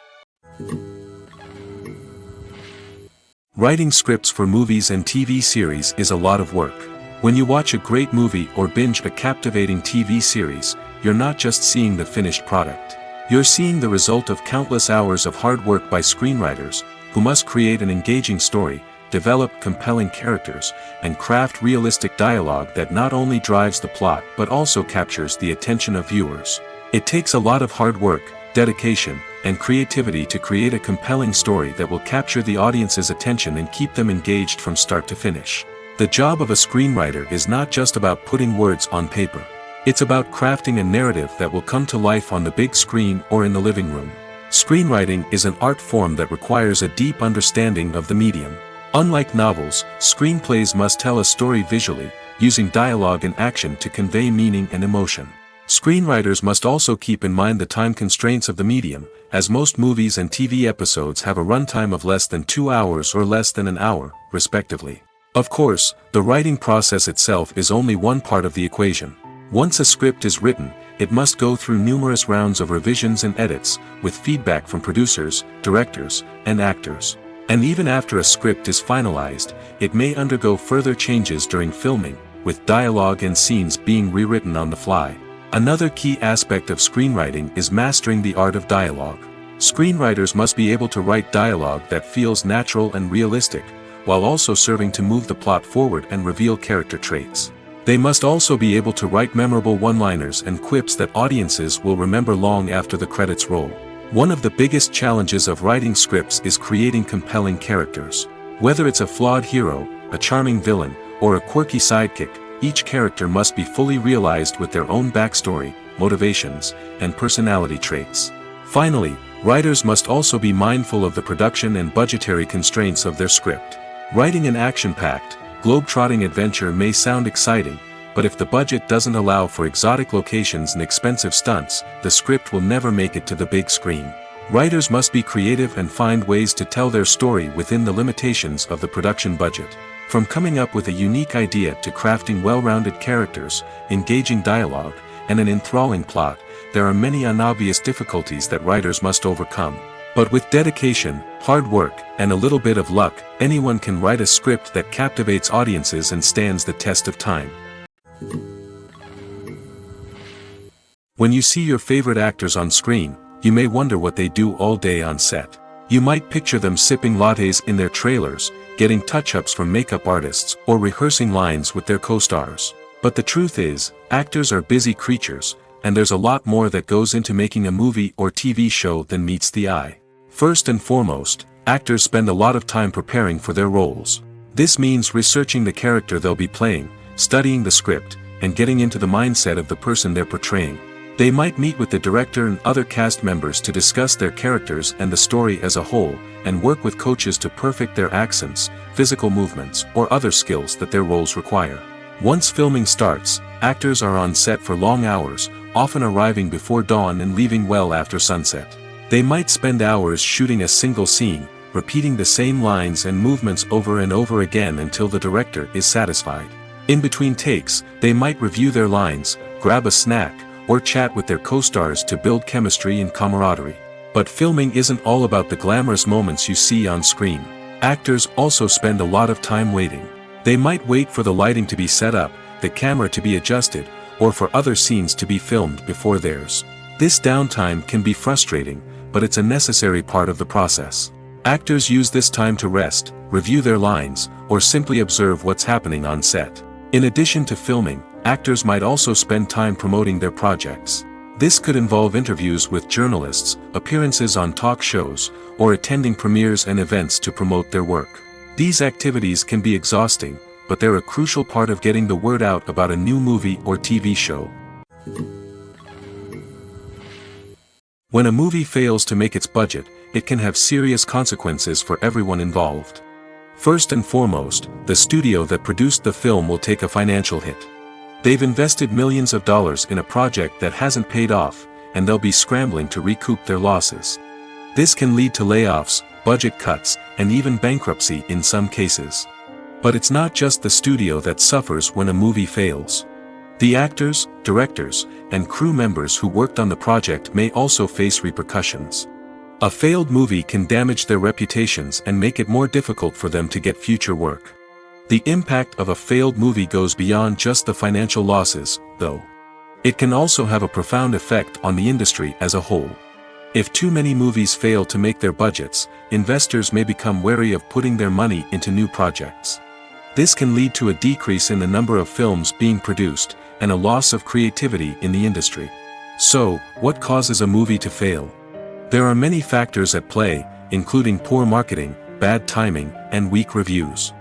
Writing scripts for movies and TV series is a lot of work. When you watch a great movie or binge a captivating TV series, you're not just seeing the finished product. You're seeing the result of countless hours of hard work by screenwriters, who must create an engaging story, develop compelling characters, and craft realistic dialogue that not only drives the plot but also captures the attention of viewers. It takes a lot of hard work, dedication, and creativity to create a compelling story that will capture the audience's attention and keep them engaged from start to finish. The job of a screenwriter is not just about putting words on paper. It's about crafting a narrative that will come to life on the big screen or in the living room. Screenwriting is an art form that requires a deep understanding of the medium. Unlike novels, screenplays must tell a story visually, using dialogue and action to convey meaning and emotion. Screenwriters must also keep in mind the time constraints of the medium, as most movies and TV episodes have a runtime of less than 2 hours or less than an hour, respectively. Of course, the writing process itself is only one part of the equation. Once a script is written, it must go through numerous rounds of revisions and edits, with feedback from producers, directors, and actors. And even after a script is finalized, it may undergo further changes during filming, with dialogue and scenes being rewritten on the fly. Another key aspect of screenwriting is mastering the art of dialogue. Screenwriters must be able to write dialogue that feels natural and realistic, while also serving to move the plot forward and reveal character traits. They must also be able to write memorable one-liners and quips that audiences will remember long after the credits roll. One of the biggest challenges of writing scripts is creating compelling characters. Whether it's a flawed hero, a charming villain, or a quirky sidekick, each character must be fully realized with their own backstory, motivations, and personality traits. Finally, writers must also be mindful of the production and budgetary constraints of their script. Writing an action-packed, globe-trotting adventure may sound exciting, but if the budget doesn't allow for exotic locations and expensive stunts, the script will never make it to the big screen. Writers must be creative and find ways to tell their story within the limitations of the production budget. From coming up with a unique idea to crafting well-rounded characters, engaging dialogue, and an enthralling plot, there are many unobvious difficulties that writers must overcome. But with dedication, hard work, and a little bit of luck, anyone can write a script that captivates audiences and stands the test of time. When you see your favorite actors on screen, you may wonder what they do all day on set. You might picture them sipping lattes in their trailers, getting touch-ups from makeup artists, or rehearsing lines with their co-stars. But the truth is, actors are busy creatures, and there's a lot more that goes into making a movie or TV show than meets the eye. First and foremost, actors spend a lot of time preparing for their roles. This means researching the character they'll be playing, studying the script, and getting into the mindset of the person they're portraying. They might meet with the director and other cast members to discuss their characters and the story as a whole, and work with coaches to perfect their accents, physical movements, or other skills that their roles require. Once filming starts, actors are on set for long hours, often arriving before dawn and leaving well after sunset. They might spend hours shooting a single scene, repeating the same lines and movements over and over again until the director is satisfied. In between takes, they might review their lines, grab a snack, or chat with their co-stars to build chemistry and camaraderie. But filming isn't all about the glamorous moments you see on screen. Actors also spend a lot of time waiting. They might wait for the lighting to be set up, the camera to be adjusted, or for other scenes to be filmed before theirs. This downtime can be frustrating, but it's a necessary part of the process. Actors use this time to rest, review their lines, or simply observe what's happening on set. In addition to filming, actors might also spend time promoting their projects. This could involve interviews with journalists, appearances on talk shows, or attending premieres and events to promote their work. These activities can be exhausting, but they're a crucial part of getting the word out about a new movie or TV show. When a movie fails to make its budget, it can have serious consequences for everyone involved. First and foremost, the studio that produced the film will take a financial hit. They've invested millions of dollars in a project that hasn't paid off, and they'll be scrambling to recoup their losses. This can lead to layoffs, budget cuts, and even bankruptcy in some cases. But it's not just the studio that suffers when a movie fails. The actors, directors, and crew members who worked on the project may also face repercussions. A failed movie can damage their reputations and make it more difficult for them to get future work. The impact of a failed movie goes beyond just the financial losses, though. It can also have a profound effect on the industry as a whole. If too many movies fail to make their budgets, investors may become wary of putting their money into new projects. This can lead to a decrease in the number of films being produced, and a loss of creativity in the industry. So, what causes a movie to fail? There are many factors at play, including poor marketing, bad timing, and weak reviews.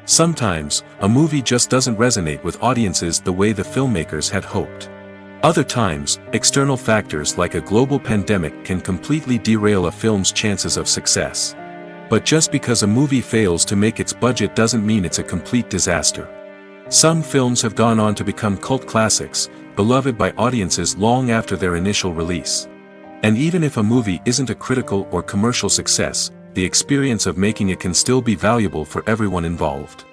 Sometimes, a movie just doesn't resonate with audiences the way the filmmakers had hoped. Other times, external factors like a global pandemic can completely derail a film's chances of success. But just because a movie fails to make its budget doesn't mean it's a complete disaster. Some films have gone on to become cult classics, beloved by audiences long after their initial release. And even if a movie isn't a critical or commercial success, the experience of making it can still be valuable for everyone involved.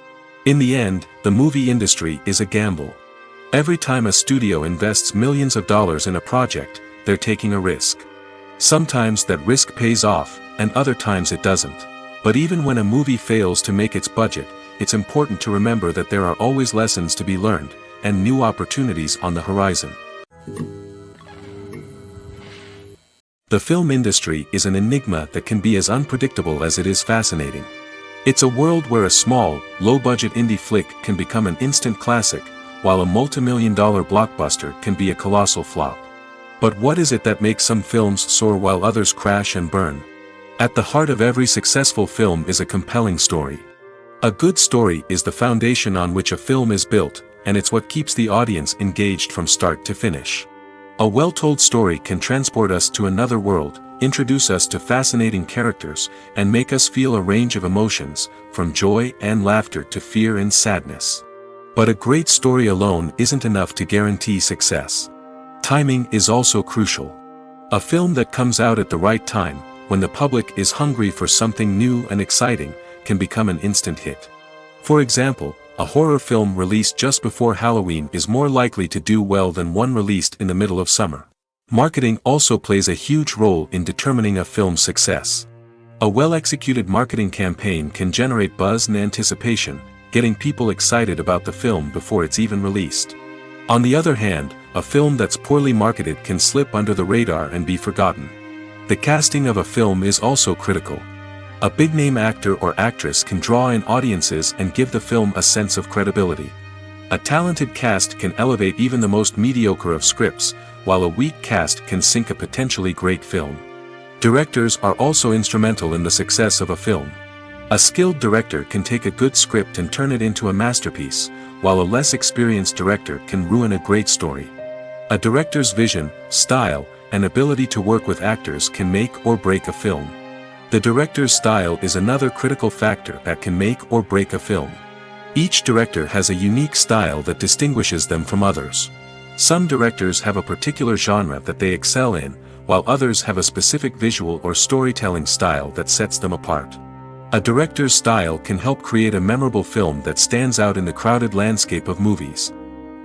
In the end, the movie industry is a gamble. Every time a studio invests millions of dollars in a project, they're taking a risk. Sometimes that risk pays off, and other times it doesn't. But even when a movie fails to make its budget, it's important to remember that there are always lessons to be learned, and new opportunities on the horizon. The film industry is an enigma that can be as unpredictable as it is fascinating. It's a world where a small, low-budget indie flick can become an instant classic, while a multi-million-dollar blockbuster can be a colossal flop. But what is it that makes some films soar while others crash and burn? At the heart of every successful film is a compelling story. A good story is the foundation on which a film is built, and it's what keeps the audience engaged from start to finish. A well-told story can transport us to another world, introduce us to fascinating characters, and make us feel a range of emotions, from joy and laughter to fear and sadness. But a great story alone isn't enough to guarantee success. Timing is also crucial. A film that comes out at the right time, when the public is hungry for something new and exciting, can become an instant hit. For example, a horror film released just before Halloween is more likely to do well than one released in the middle of summer. Marketing also plays a huge role in determining a film's success. A well-executed marketing campaign can generate buzz and anticipation, getting people excited about the film before it's even released. On the other hand, a film that's poorly marketed can slip under the radar and be forgotten. The casting of a film is also critical. A big-name actor or actress can draw in audiences and give the film a sense of credibility. A talented cast can elevate even the most mediocre of scripts, while a weak cast can sink a potentially great film. Directors are also instrumental in the success of a film. A skilled director can take a good script and turn it into a masterpiece, while a less experienced director can ruin a great story. A director's vision, style, and ability to work with actors can make or break a film. The director's style is another critical factor that can make or break a film. Each director has a unique style that distinguishes them from others. Some directors have a particular genre that they excel in, while others have a specific visual or storytelling style that sets them apart. A director's style can help create a memorable film that stands out in the crowded landscape of movies.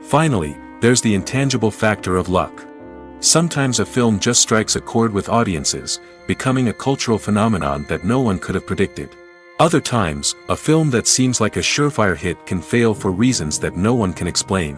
Finally, there's the intangible factor of luck. Sometimes a film just strikes a chord with audiences, becoming a cultural phenomenon that no one could have predicted. Other times, a film that seems like a surefire hit can fail for reasons that no one can explain.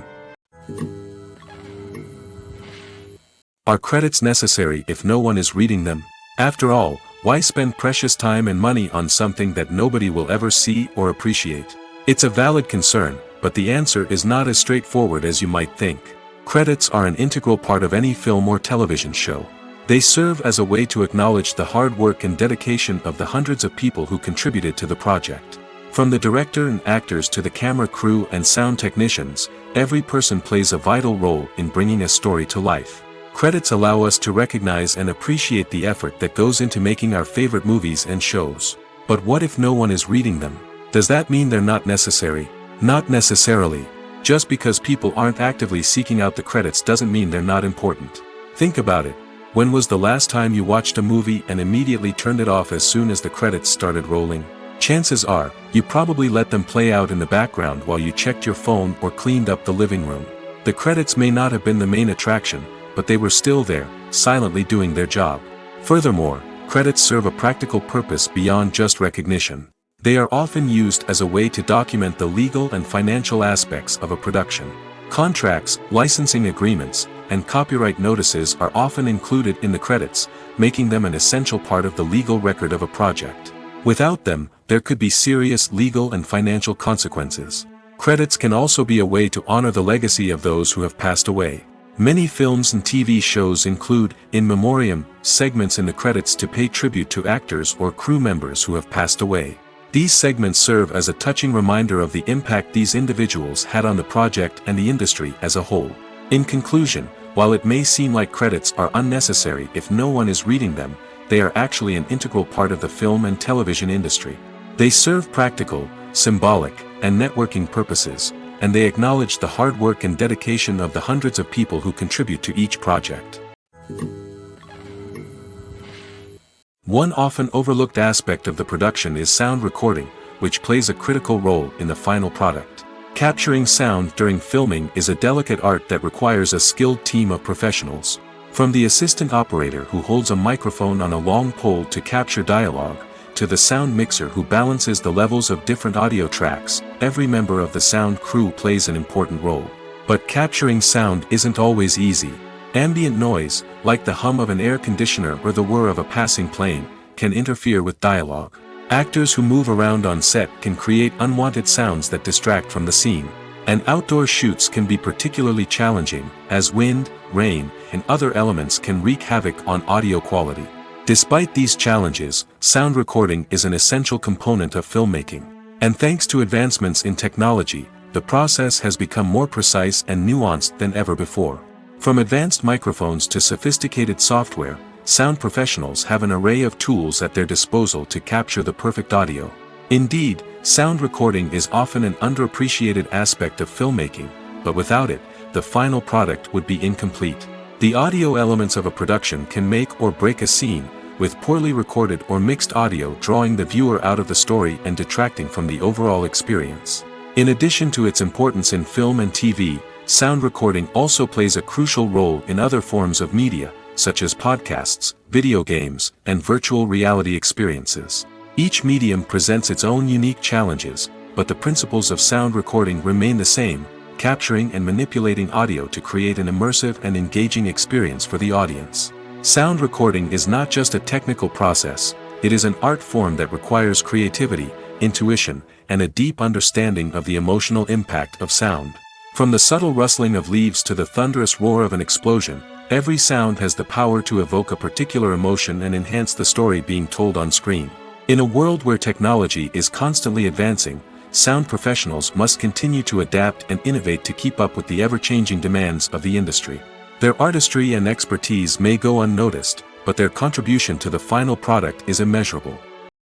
Are credits necessary if no one is reading them? After all, why spend precious time and money on something that nobody will ever see or appreciate? It's a valid concern, but the answer is not as straightforward as you might think. Credits are an integral part of any film or television show. They serve as a way to acknowledge the hard work and dedication of the hundreds of people who contributed to the project. From the director and actors to the camera crew and sound technicians, every person plays a vital role in bringing a story to life. Credits allow us to recognize and appreciate the effort that goes into making our favorite movies and shows. But what if no one is reading them? Does that mean they're not necessary? Not necessarily. Just because people aren't actively seeking out the credits doesn't mean they're not important. Think about it. When was the last time you watched a movie and immediately turned it off as soon as the credits started rolling? Chances are, you probably let them play out in the background while you checked your phone or cleaned up the living room. The credits may not have been the main attraction, but they were still there, silently doing their job. Furthermore, credits serve a practical purpose beyond just recognition. They are often used as a way to document the legal and financial aspects of a production. Contracts, licensing agreements, and copyright notices are often included in the credits, making them an essential part of the legal record of a project. Without them, there could be serious legal and financial consequences. Credits can also be a way to honor the legacy of those who have passed away. Many films and TV shows include, in memoriam, segments in the credits to pay tribute to actors or crew members who have passed away. These segments serve as a touching reminder of the impact these individuals had on the project and the industry as a whole. In conclusion, while it may seem like credits are unnecessary if no one is reading them, they are actually an integral part of the film and television industry. They serve practical, symbolic, and networking purposes, and they acknowledge the hard work and dedication of the hundreds of people who contribute to each project. One often overlooked aspect of the production is sound recording, which plays a critical role in the final product. Capturing sound during filming is a delicate art that requires a skilled team of professionals. From the assistant operator who holds a microphone on a long pole to capture dialogue, to the sound mixer who balances the levels of different audio tracks, every member of the sound crew plays an important role. But capturing sound isn't always easy. Ambient noise, like the hum of an air conditioner or the whir of a passing plane, can interfere with dialogue. Actors who move around on set can create unwanted sounds that distract from the scene. And outdoor shoots can be particularly challenging, as wind, rain, and other elements can wreak havoc on audio quality. Despite these challenges, sound recording is an essential component of filmmaking. And thanks to advancements in technology, the process has become more precise and nuanced than ever before. From advanced microphones to sophisticated software, sound professionals have an array of tools at their disposal to capture the perfect audio. Indeed, sound recording is often an underappreciated aspect of filmmaking, but without it, the final product would be incomplete. The audio elements of a production can make or break a scene, with poorly recorded or mixed audio drawing the viewer out of the story and detracting from the overall experience. In addition to its importance in film and TV, sound recording also plays a crucial role in other forms of media, such as podcasts, video games, and virtual reality experiences. Each medium presents its own unique challenges, but the principles of sound recording remain the same: capturing and manipulating audio to create an immersive and engaging experience for the audience. Sound recording is not just a technical process, it is an art form that requires creativity, intuition, and a deep understanding of the emotional impact of sound. From the subtle rustling of leaves to the thunderous roar of an explosion, every sound has the power to evoke a particular emotion and enhance the story being told on screen. In a world where technology is constantly advancing, sound professionals must continue to adapt and innovate to keep up with the ever-changing demands of the industry. Their artistry and expertise may go unnoticed, but their contribution to the final product is immeasurable.